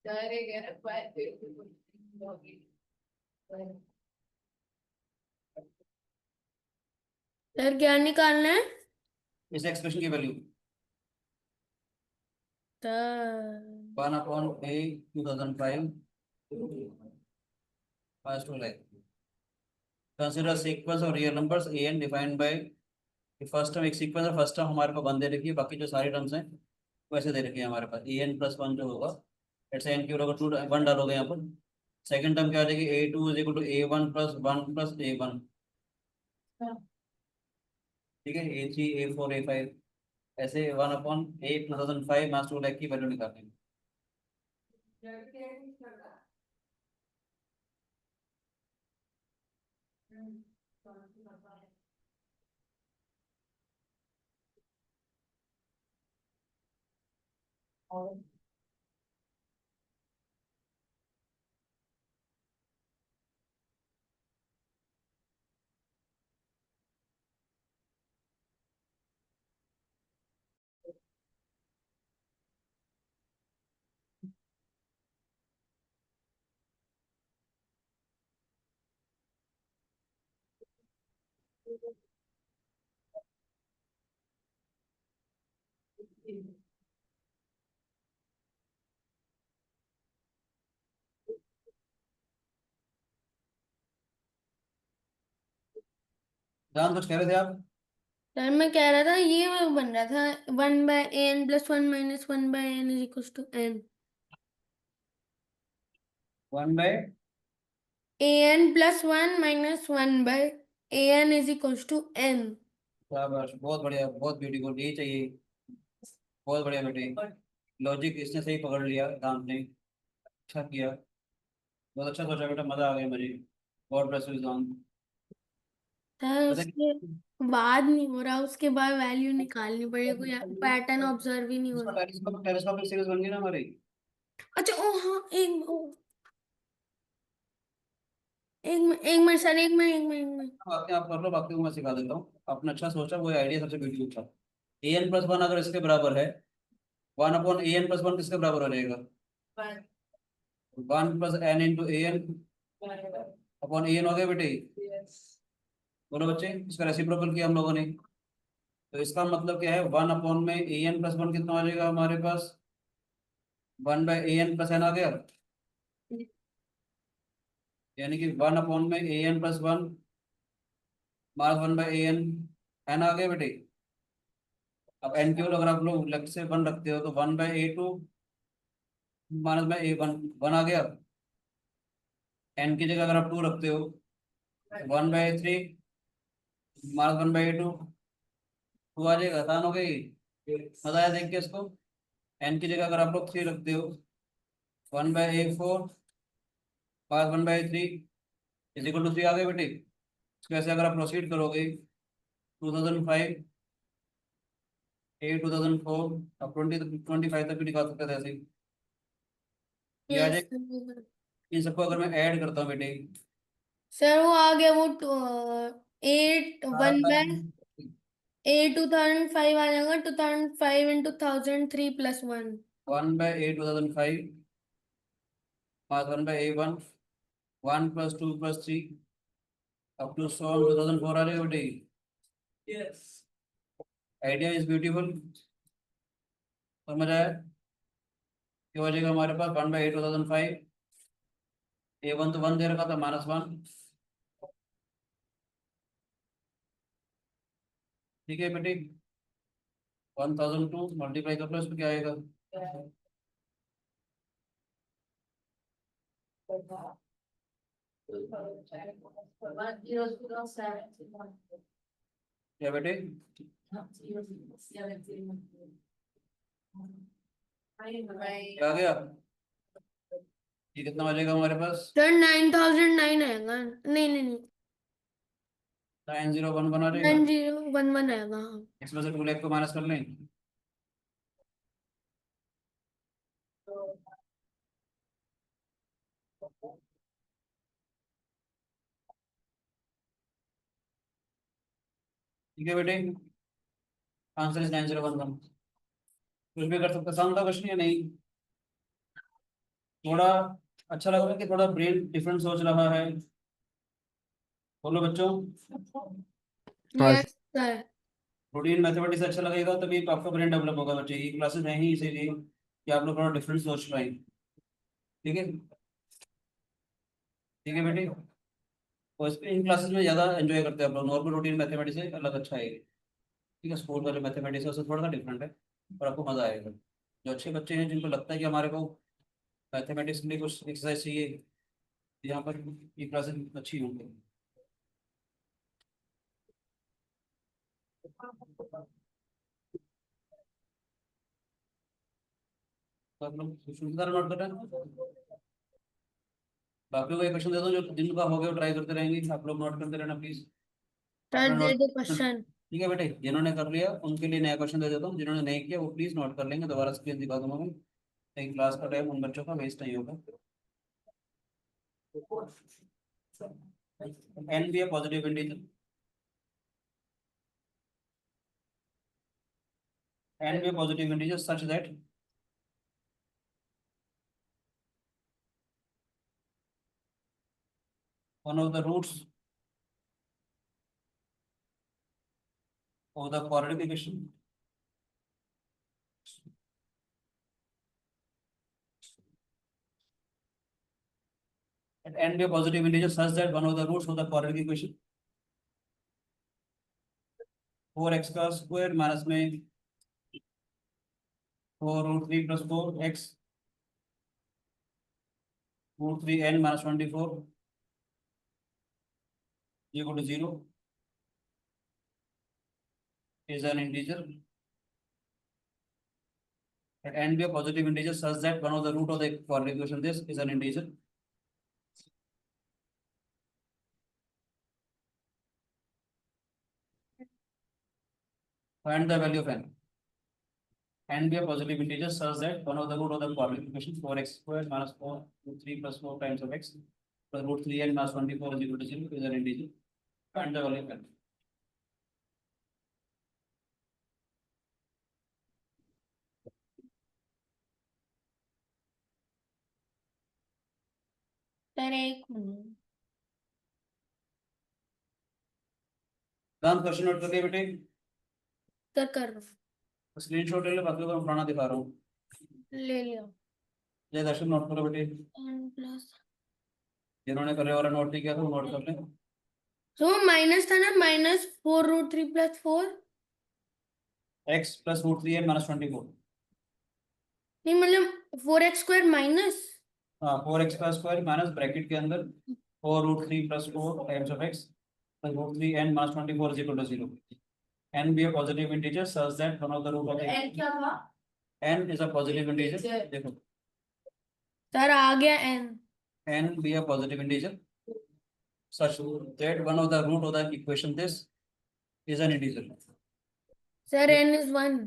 4 11 5 sir क्या निकालना है? इस expression की value sir 1/a 2005 pass to like consider sequence of real numbers a n defined by first term एक सीक्वेंस है, फर्स्ट टर्म हमारे पास वन दे रखी है, बाकी जो सारी टर्म्स हैं वैसे दे रखी है हमारे पास ए एन प्लस वन जो होगा एट्स एन की होगा टू वन डालोगे यहाँ पर। सेकंड टर्म क्या आ जाएगी A2 is equal to A1 plus 1 plus A1। ठीक है A3 A4 A5 ऐसे 1/8 2005 मास टू लाइक की वैल्यू निकालेंगे। जान कुछ कह रहे थे आप? सर मैं कह रहा था ये वो बन रहा था 1/n+1 - 1 is equal to n। 1/। an+1 - 1/an is equal to n। शाबाश, बहुत बढ़िया, बहुत ब्यूटीफुल, यही चाहिए। बहुत बढ़िया बेटे, लॉजिक इसने सही पकड़ लिया दांत ने। अच्छा किया, बहुत अच्छा सोचा बेटा, मजा आ गया मुझे। गॉड ब्लेस यू जान। सर पता उसके बाद नहीं हो रहा, उसके बाद वैल्यू निकालनी पड़ेगी, कोई पैटर्न ऑब्जर्व ही नहीं हो रहा। टेलीस्कोपिक सीरीज बन गई ना हमारी। अच्छा ओ हाँ एक मिनट सर, एक मिनट। बाकी आप कर लो, बाकी को मैं सिखा देता हूँ। आपने अच्छा सोचा, वो आइडिया सबसे ब्यूटीफुल था। an+1 अगर इसके बराबर है, 1/an+1 किसके बराबर हो जाएगा? 1 + n × an अपॉन an हो गया बेटे। बोलो बच्चे, इसका रेसिप्रोकल किया हम लोगों ने, तो इसका मतलब क्या है 1/an+1 कितना आ जाएगा हमारे पास? 1/an+n आ गया, यानी कि 1/an+1 माइनस 1/an n आ गया बेटे। अब n केवल अगर आप लोग लेफ्ट से 1 रखते हो तो 1/a2 माइनस बाई A1 1 आ गया। n की जगह अगर आप 2 रखते हो 1/3 माइनस 1/2 2 आ जाएगा, आसान हो गई। मजा आया देख के इसको। n की जगह अगर आप लोग 3 रखते हो 1/A4 minus 1/3 is equal to 3 आ गए बेटे। इसको ऐसे अगर आप प्रोसीड करोगे 2005 A 2004 अब 25 तक भी निकाल सकते थे ऐसे ही। ये आ यस जाए, इन सबको अगर मैं ऐड करता हूँ बेटे, सर वो आ गया वो 8 सारा 1/A 2005 आ जाएगा, 2005 × 1003 + 1। 1/A 2005 minus 1/A1 1 + 2 + 3 up to 2004 आ जाएगा बेटे। आइडिया इज ब्यूटीफुल, समझ आया? क्या हो जाएगा हमारे पास 1/A 2005, A1 तो 1 दे रखा था -1। ठीक है बेटे, 1002 मल्टीप्लाई कर लो, इसमें क्या आएगा? क्या बेटे? क्या आ गया? ये कितना आ जाएगा हमारे पास? सर 9009 आएगा, नहीं 9011 आ जाएगा। 9011 आएगा हाँ। इसमें से 2 लाख को माइनस कर लें। ठीक है बेटे, आंसर इज 9011। कुछ भी कर सकते, आसान था क्वेश्चन या नहीं? थोड़ा अच्छा लग रहा है कि थोड़ा ब्रेन डिफरेंट सोच रहा है? बोलो बच्चों। हाँ यस सर। रूटीन मैथमेटिक्स अच्छा लगेगा तभी आपका ब्रेन डेवलप होगा बच्चे। ये क्लासेस हैं ही इसीलिए कि आप लोग थोड़ा डिफरेंट सोच पाए। ठीक है, ठीक है बेटे। और इन क्लासेस में ज़्यादा एंजॉय करते हैं आप लोग। नॉर्मल रूटीन मैथमेटिक्स से अलग अच्छा है ये। ठीक है, स्कूल वाले मैथमेटिक्स उससे थोड़ा सा डिफरेंट है और आपको मज़ा आएगा। जो अच्छे बच्चे हैं जिनको लगता है कि हमारे को मैथमेटिक्स के लिए कुछ एक्सरसाइज चाहिए, यहाँ पर ये क्लासेस अच्छी होंगी। तो आप लोग सुविधा नोट कर रहे हैं। बाकी को एक क्वेश्चन दे दो जो जिनका हो गया वो ट्राई करते रहेंगे, आप लोग नोट करते रहना प्लीज। सर अपना दे नोट। दो क्वेश्चन। ठीक है बेटे, जिन्होंने कर लिया उनके लिए नया क्वेश्चन दे देता हूँ, जिन्होंने नहीं किया वो प्लीज नोट कर लेंगे। दोबारा स्क्रीन दिखा दूंगा मैं। कहीं क्लास का टाइम उन बच्चों का वेस्ट नहीं होगा। N be a positive integer. N be a positive integer such that one of the roots of the quadratic equation at n be a positive integer such that one of the roots of the quadratic equation 4x का square minus में 4√3 plus 4x √3n minus 24 equal to 0 is an integer at n be a positive integer such that one of the root of the quadratic equation this is an integer. Find the value of n. N be a positive integer such that one of the root of the quadratic equation 4x squared minus 4√3 plus 4 times of x plus √3n minus 24 is equal to 0 is an integer. Find the value of n. Sir एक minute. दान question note कर लिया बेटे। Sir कर रहा screen shot ले लो, बाकी को मैं पुराना दिखा रहा हूँ। हूँ। ले लिया। जय दर्शन नोट करो बेटे। n plus. जिन्होंने करे वाला नोट नहीं किया तो नोट कर लें। तो माइनस था ना, -4√3 + 4। x plus √3n minus 24। नहीं मतलब 4x² माइनस। हाँ, 4x का स्क्वायर माइनस ब्रैकेट के अंदर 4√3 plus 4 times of x plus √3n minus 24 is equal to 0. n be a positive integer such that one of the root of the n क्या था? n is a positive integer. देखो, sir आ गया n। n be a positive integer such that one of the root of the equation this is an integer. Sir n is 1।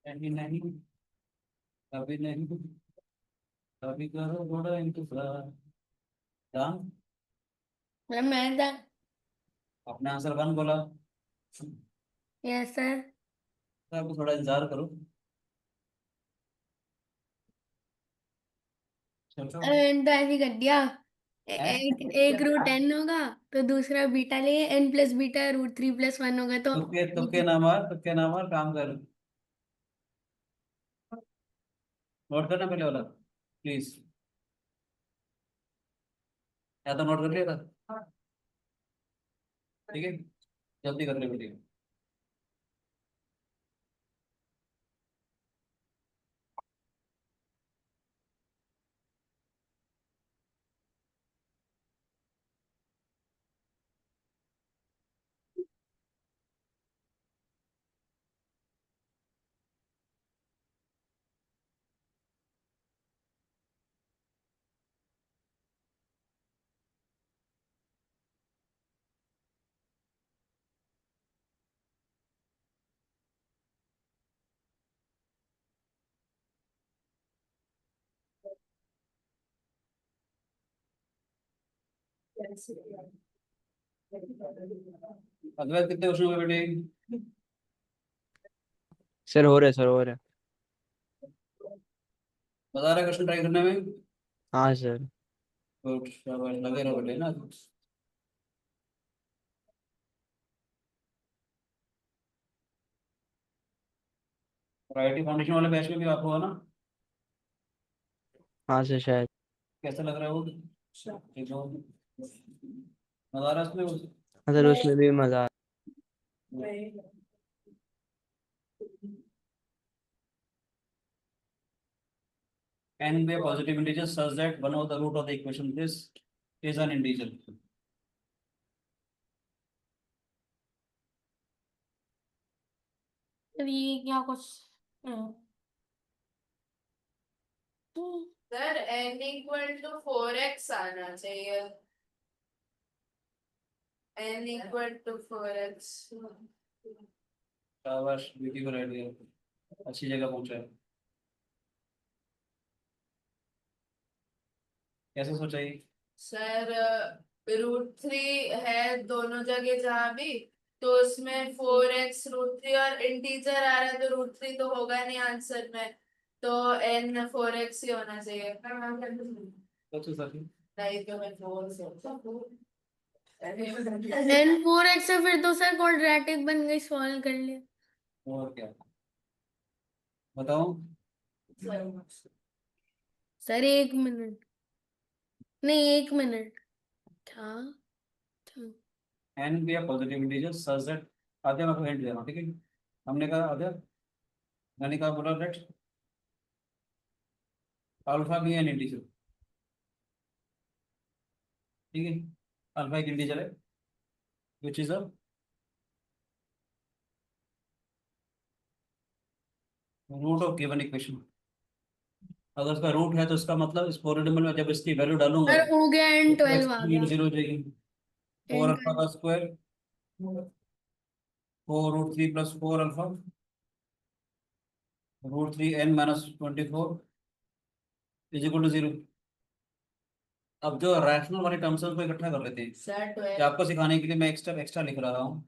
नहीं नहीं, अभी नहीं, अभी करो थोड़ा इंतजार। हाँ, मैं था। अपने आंसर 1 बोला। Yes sir. तो आपको थोड़ा इंतजार करो। सोचो। n तो ऐसे ही कर दिया। एक रूट n होगा तो दूसरा बीटा ले, n+β √3 + 1 होगा तो तुक्के तुक्के ना मार, तुक्के ना मार, काम कर। नोट करना पहले वाला प्लीज। या तो नोट कर लिया था। ठीक है, जल्दी कर ले बेटी। अद्वैत कितने क्वेश्चन हो गए बेटे? सर हो रहे, सर हो रहे। बता रहे क्वेश्चन ट्राई करने में? हाँ सर। गुड, शाबाश, लगे रहो बेटे ना। आईटी फाउंडेशन वाले बैच में भी आप हो ना? हाँ सर शायद। कैसा लग रहा है वो? ठीक हो? मजा आ रहा है उसमें? हाँ सर उसमें भी मजा आ Can be a positive integer such that one of the root of the equation this is an integer. Sir ये क्या कुछ sir n equal to 4x आना चाहिए। n equal to 4x। शाबाश, ब्यूटीफुल आइडिया, अच्छी जगह पहुंचा है। कैसे सोचा ये? सर √3 है दोनों जगह जहाँ भी, तो उसमें 4x √3 और इंटीजर आ रहा है तो √3 तो होगा नहीं आंसर में, तो n 4x ही होना चाहिए। सबसे सही। नहीं तो मैं 4 सोचता हूँ। n4x से फिर तो सर क्वाड्रेटिक बन गई, सॉल्व कर लिया। और क्या बताओ? सर 1 मिनट, नहीं 1 मिनट था। n be a positive integer such that आधे में हिंट देना, ठीक है? हमने कहा आधे, मैंने कहा बोला लेट अल्फा भी एन इंटीजर, ठीक है? अल्फा एक इंटीजर है which is a root of given equation. अगर उसका रूट है तो इसका मतलब इस पॉलिनोमियल में जब इसकी वैल्यू डालूंगा सर हो गया, n12 आ गया। जीरो हो जाएगी। फोर अल्फा का square 4 √3 plus 4 alpha √3 n minus 24 is equal to 0। अब जो रैशनल वाले टर्म्स है उसको इकट्ठा कर लेते हैं। सर ये आपको सिखाने के लिए मैं एक्स्ट्रा एक्स्ट्रा लिख रहा हूँ,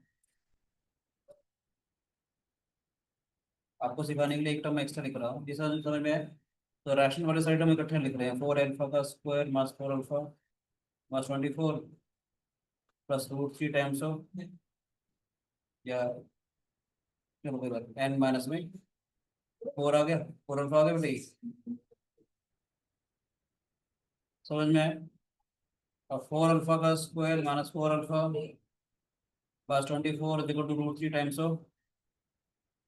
आपको सिखाने के लिए एक टर्म एक्स्ट्रा लिख रहा हूँ जिस समझ में आए। तो रैशनल वाले साइड हम इकट्ठे लिख रहे हैं, 4 अल्फा का square mass 4 alpha mass 24 plus √3 times of या चलो कोई बात n माइनस में 4 आ गया, 4 अल्फा आ गया बेटे, समझ में आए? और 4 अल्फा का square minus 4 alpha plus 24 is equal to √3 times of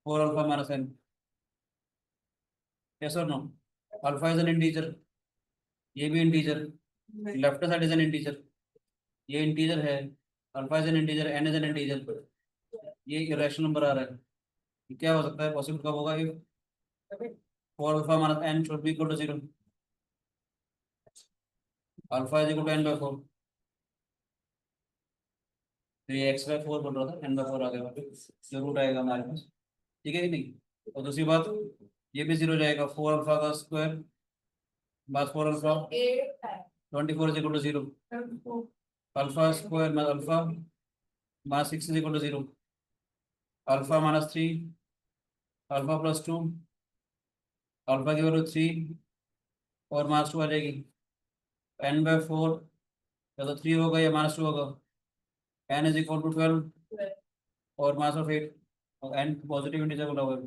4 alpha minus n। Yes और no? Alpha is an integer, ये भी integer, left side is an integer, ये इंटीजर है, alpha is an integer, n is an integer, ये irrational number आ रहा है। ये क्या हो सकता है, पॉसिबल कब होगा ये? 4 alpha minus n should be equal to 0, alpha is equal to n by 4। तो ये x बाय 4 बोल रहा था, n बाय 4 आ गया वापस, जो रूट आएगा हमारे पास, ठीक है कि नहीं? और दूसरी बात, ये भी 0 जाएगा, 4 अल्फा का square minus 4 alpha 24 is equal to 0, alpha square minus alpha minus 6 is equal to 0, alpha minus 3 alpha plus 2 alpha की वैल्यू 3 और माइनस 2 आ जाएगी, n बाय 4 या तो 3 होगा या माइनस 2 होगा, n इज इक्वल टू 12 और माइनस ऑफ 8, और n पॉजिटिव इंटीजर बोला हुआ है,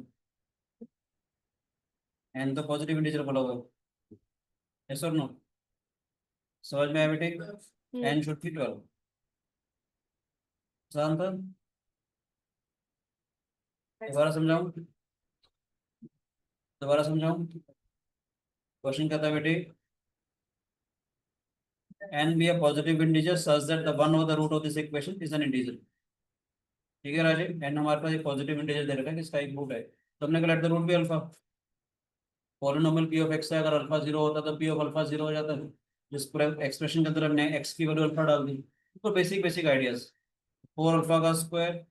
n तो पॉजिटिव इंटीजर बोला हुआ है, यस और नो? समझ में आया बेटे? n should B 12। आसान था? दोबारा समझाऊं? दोबारा समझाऊं? क्वेश्चन कहता है बेटे n be a positive integer such that the one over the root of this equation is an integer। ठीक है राजे, n हमारे पास एक पॉजिटिव इंटीजर दे रखा है किसका एक रूट है, तो हमने कहा let the root be alpha. Polynomial p of x है, अगर अल्फा 0 होता तो p ऑफ अल्फा 0 हो जाता है, जिस पूरे एक्सप्रेशन के अंदर हमने x की वैल्यू अल्फा डाल दी। तो बेसिक बेसिक आइडियाज, 4 अल्फा का square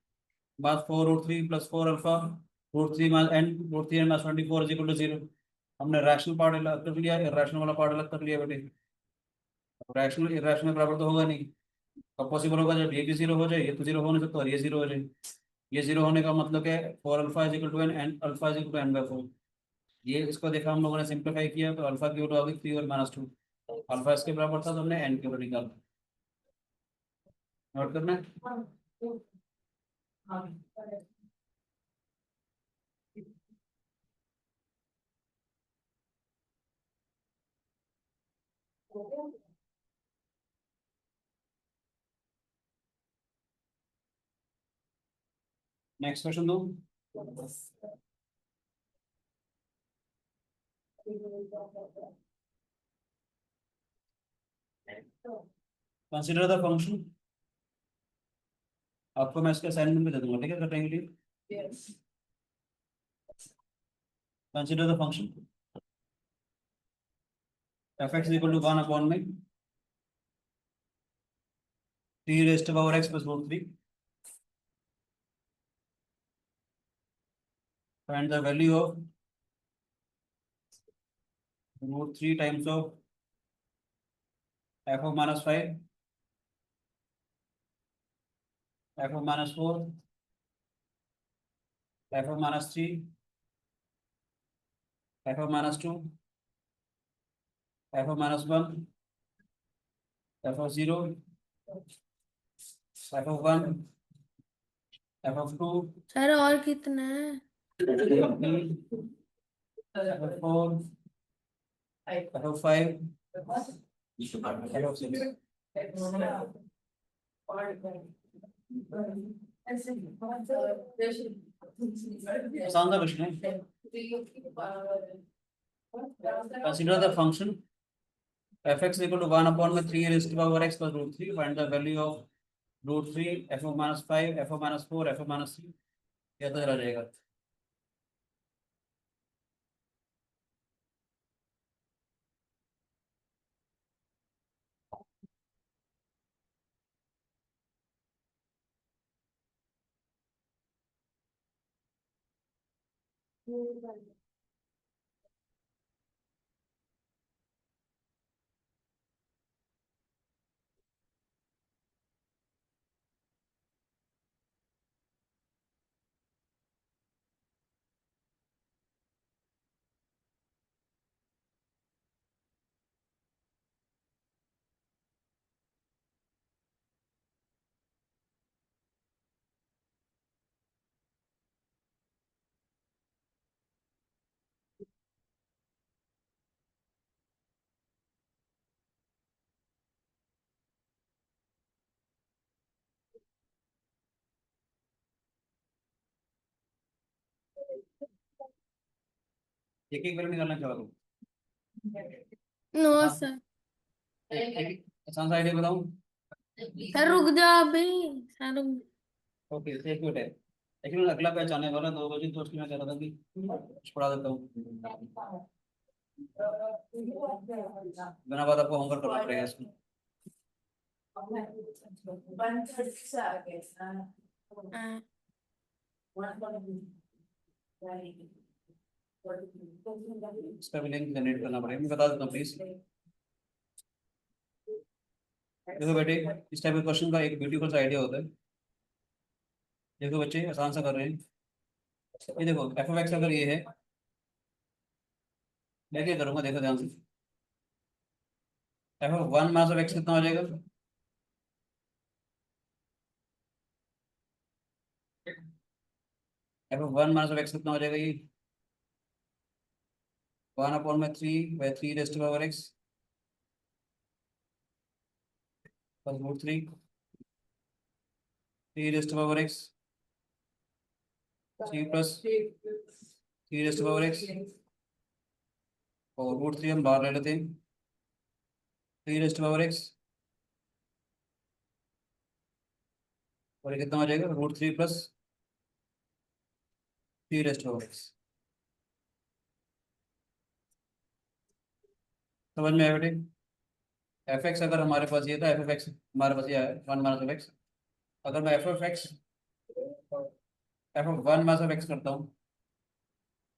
minus 4 √3 plus 4 alpha √3 minus n minus 24 is equal to 0। हमने रैशनल पार्ट अलग कर लिया, इरेशनल वाला पार्ट अलग कर लिया बेटे। रैशनल इरेशनल बराबर तो होगा नहीं। कब पॉसिबल होगा जब ये भी जीरो हो जाए, ये तो जीरो हो नहीं सकता और ये जीरो हो जाए। ये जीरो होने का मतलब है four alpha is equal to n n alpha is equal to n by four. ये इसको देखा हम लोगों ने सिंप्लीफाई किया तो अल्फा की वैल्यू आ गई 3 और -2। अल्फा इसके बराबर था तो हमने एन की वैल्यू निकाला। नोट करना है। नेक्स्ट क्वेश्चन दो। Consider the function. आपको मैं इसके असाइनमेंट में दे दूंगा, ठीक है, करने के लिए। Consider the function f x equal to 1 में 3 rest power x plus root 3। Find the value of root 3 times of f of -5, f of -4, f of -3, f of -2, f of -1, f of 0, f of 1, f of 2, sir और कितना है? F of 3, f of 4, f of 5, f of 6। आसान था प्रश्न है। Consider the function f(x) equal to 1 में 3 raised to power x plus root 3. Find the value of root 3, f of -5, f of -4, f of -3। क्या तो रह जाएगा। एक एक बार निकालना चाहो तो नो हाँ। सर। आसान सा आइडिया बताऊं। सर रुक जाओ अभी। सर ओके, एक मिनट है। लेकिन अगला बैच आने वाला 2 बजे, तो उसमें मैं कह रहा था कि कुछ पढ़ा देता हूँ। बिना बात आपको होमवर्क करना पड़ेगा इसमें। 130 से आगे हाँ, इसका भी लिंक जनरेट करना पड़ेगा, मैं बता देता हूँ प्लीज। देखो बेटे, इस टाइप के क्वेश्चन का एक ब्यूटीफुल सा आइडिया होता है। देखो बच्चे, आसान सा कर रहे हैं। ये देखो एफ ऑफ एक्स अगर ये है, मैं क्या करूंगा, देखो ध्यान से। F of 1 mass of x कितना हो जाएगा। F of 1 mass of x कितना हो जाएगा ये 1/3 raised power x plus root 3, 3 rest power x, 3 plus 3 rest power x और रूट 3 हम बाहर ले लेते हैं। 3 रेस्ट पावर एक्स और ये कितना हो जाएगा root 3 plus 3 rest power x. समझ में आया बेटे। एफ एक्स अगर हमारे पास ये था, एफ एफ एक्स हमारे पास ये है 1 मास ऑफ एक्स। अगर मैं f of x f of 1 mass of x करता हूँ,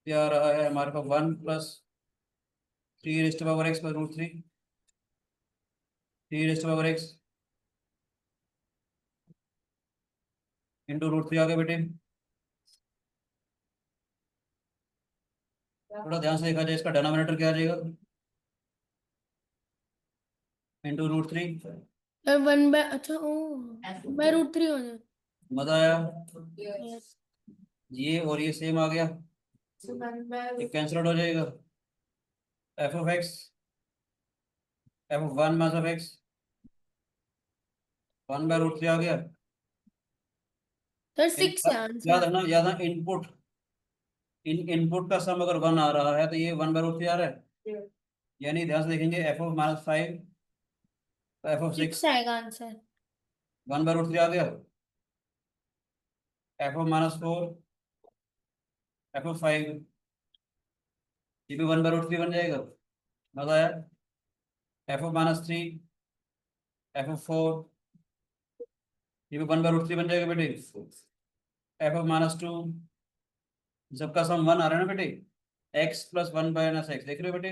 क्या रहा है हमारे पास 1 plus 3 rest power x plus root 3 3 raised to power x into √3 आ गया बेटे। थोड़ा ध्यान से देखा जाए, इसका डिनोमिनेटर क्या आ जाएगा, इंटू √3। और 1 बाय अच्छा ओ बाय √3 हो जाए। मजा आया, Yes. ये और ये सेम आ गया, ये कैंसिल आउट हो जाएगा। F of x, f of 1 minus of x 1/√3 आ गया। सर 6 है याद आंसर। रखना, याद रखना, इनपुट इनपुट का सम अगर 1 आ रहा है तो ये 1/√3 आ रहा है, यानी ध्यान से देखेंगे एफ ऑफ -5 तो एफ ऑफ 6 6 आएगा आंसर। 1/√3 आ गया। एफ ऑफ -4 एफ ऑफ 5 ये भी 1/√3 बन जाएगा। मजा आया। एफ ऑफ -3 एफ ऑफ 4 ये भी 1/√3 बन जाएगा बेटे। एफ ऑफ -2 सबका सम 1 आ रहा है ना बेटे, x प्लस 1 माइनस एक्स, देख रहे हो बेटे,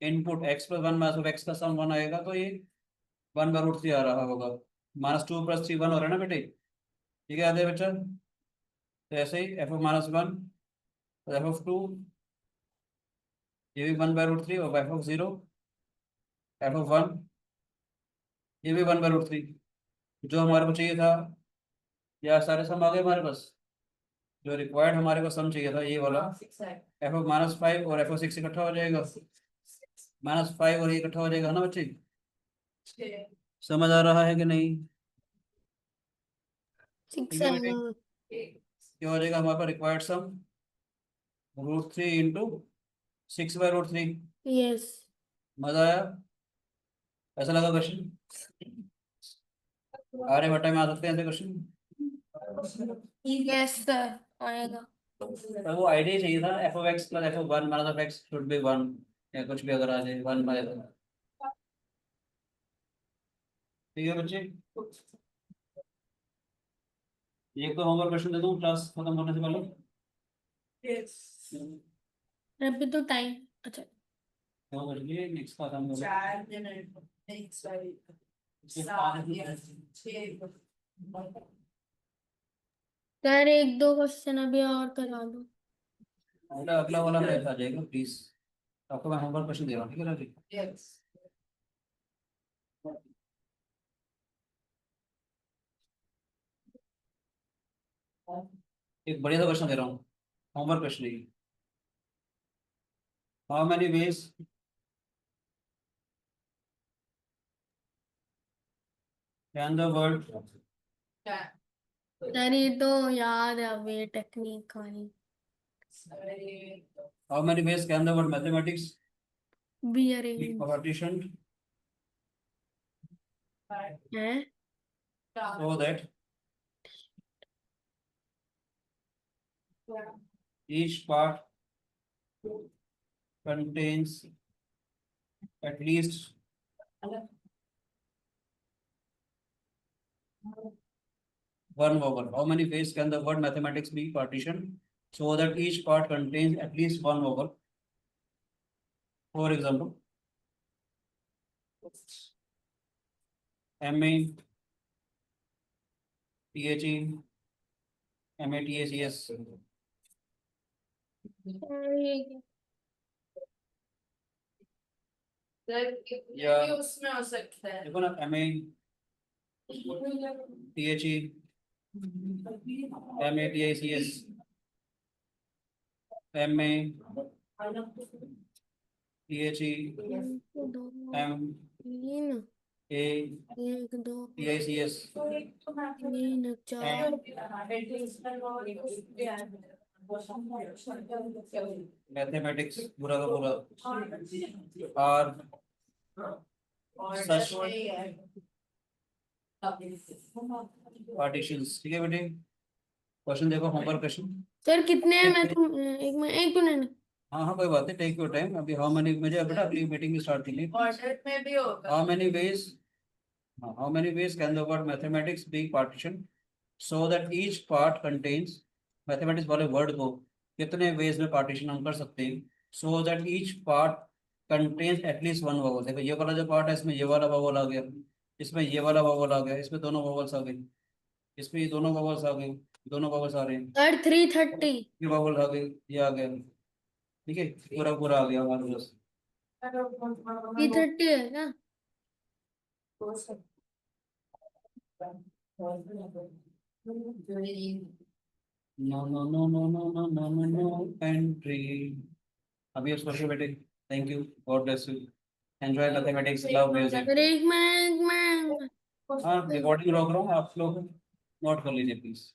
input x plus 1 minus x का सम 1 आएगा तो ये 1/√3 आ रहा होगा। -2 + 3 1 हो रहा है ना बेटे, ठीक है, याद है बच्चा। तो ऐसे ही एफ ऑफ -1 एफ ऑफ 2 ये भी 1/√3 और एफ ऑफ 0 एफ ऑफ 1 ये भी 1/√3। जो हमारे को चाहिए था, या सारे सम आ गए हमारे पास, जो रिक्वायर्ड हमारे को सम चाहिए था ये वाला, एफ ऑफ -5 और एफ ऑफ 6 इकट्ठा हो जाएगा, -5 और ये इकट्ठा हो जाएगा ना बच्चे। समझ आ रहा है कि नहीं? 6 ठीक है बेटे, आएगा। क्या हो जाएगा हमारे पास रिक्वायर्ड सम, √3 इंटू 6/√3। यस। मजा आया, ऐसा लगा क्वेश्चन? आर्यभट्ट में आ सकते हैं ऐसे क्वेश्चन। यस सर आएगा। तो वो आइडिया चाहिए था, F of x plus F of 1 minus of x should be 1, या कुछ भी अगर आ जाए 1 बाय। ठीक है बच्चे, एक तो होमवर्क क्वेश्चन दे दूं क्लास खत्म होने से पहले। अभी तो टाइम अच्छा। तो बच्चे नेक्स्ट का काम होगा। 4 मिनट नेक्स्ट वाली 7 या 6 सर 1-2 क्वेश्चन अभी और करा दो। अगला वाला मेरे आ जाएगा प्लीज, आपको मैं होमवर्क क्वेश्चन दे रहा हूँ, ठीक है ना जी? यस एक बढ़िया सा क्वेश्चन दे रहा हूँ, होमवर्क क्वेश्चन है। How many ways can the word, sir ये तो याद है अभी टेक्निक वाली। How many ways can the word mathematics be be arrange partitioned है। so that each part contains at least one vowel. How many ways can the word mathematics be partitioned so that each part contains at least one vowel? For example, MA, THE, MATACS. ये भी उसमें हो सकता है। देखो ना, MA, THE, MATICS, MA, THE, दो M, तीन A, 1 2 TICS. 3 4 मैथमेटिक्स पूरा का पूरा और सच पार्टीशंस। ठीक है बेटे, क्वेश्चन देखो, होमवर्क क्वेश्चन। सर कितने हैं? मैं तुम एक मिनट। हाँ हाँ कोई बात नहीं, टेक योर टाइम। अभी हाउ मेनी, मुझे बेटा अगली मीटिंग स्टार्ट कीजिए। ऑर्डर में भी होगा। How many ways, how many ways can the word mathematics be partition so that each part contains, mathematics वाले वर्ड को कितने वेज में पार्टीशन हम कर सकते हैं, so that each part contains at least one vowel. देखो ये वाला जो पार्ट है इसमें ये वाला वोवल आ गया, इसमें ये वाला वोवल आ गया, इसमें दोनों वोवल्स आ गए, इसमें ये दोनों वोवल्स आ गए, दोनों वोवल्स आ रहे हैं, और 330 ये वोवल आ गए, ये आ गया, ठीक है, पूरा पूरा आ गया हमारे पास। 330 है ना? No no no no no no no no no entry. अभी आप सोचिए बेटे, thank you, God bless you, enjoy mathematics, love music. अरे एक मिनट हाँ रिकॉर्डिंग रोक रहा हूँ, आप लोग नोट कर लीजिए प्लीज।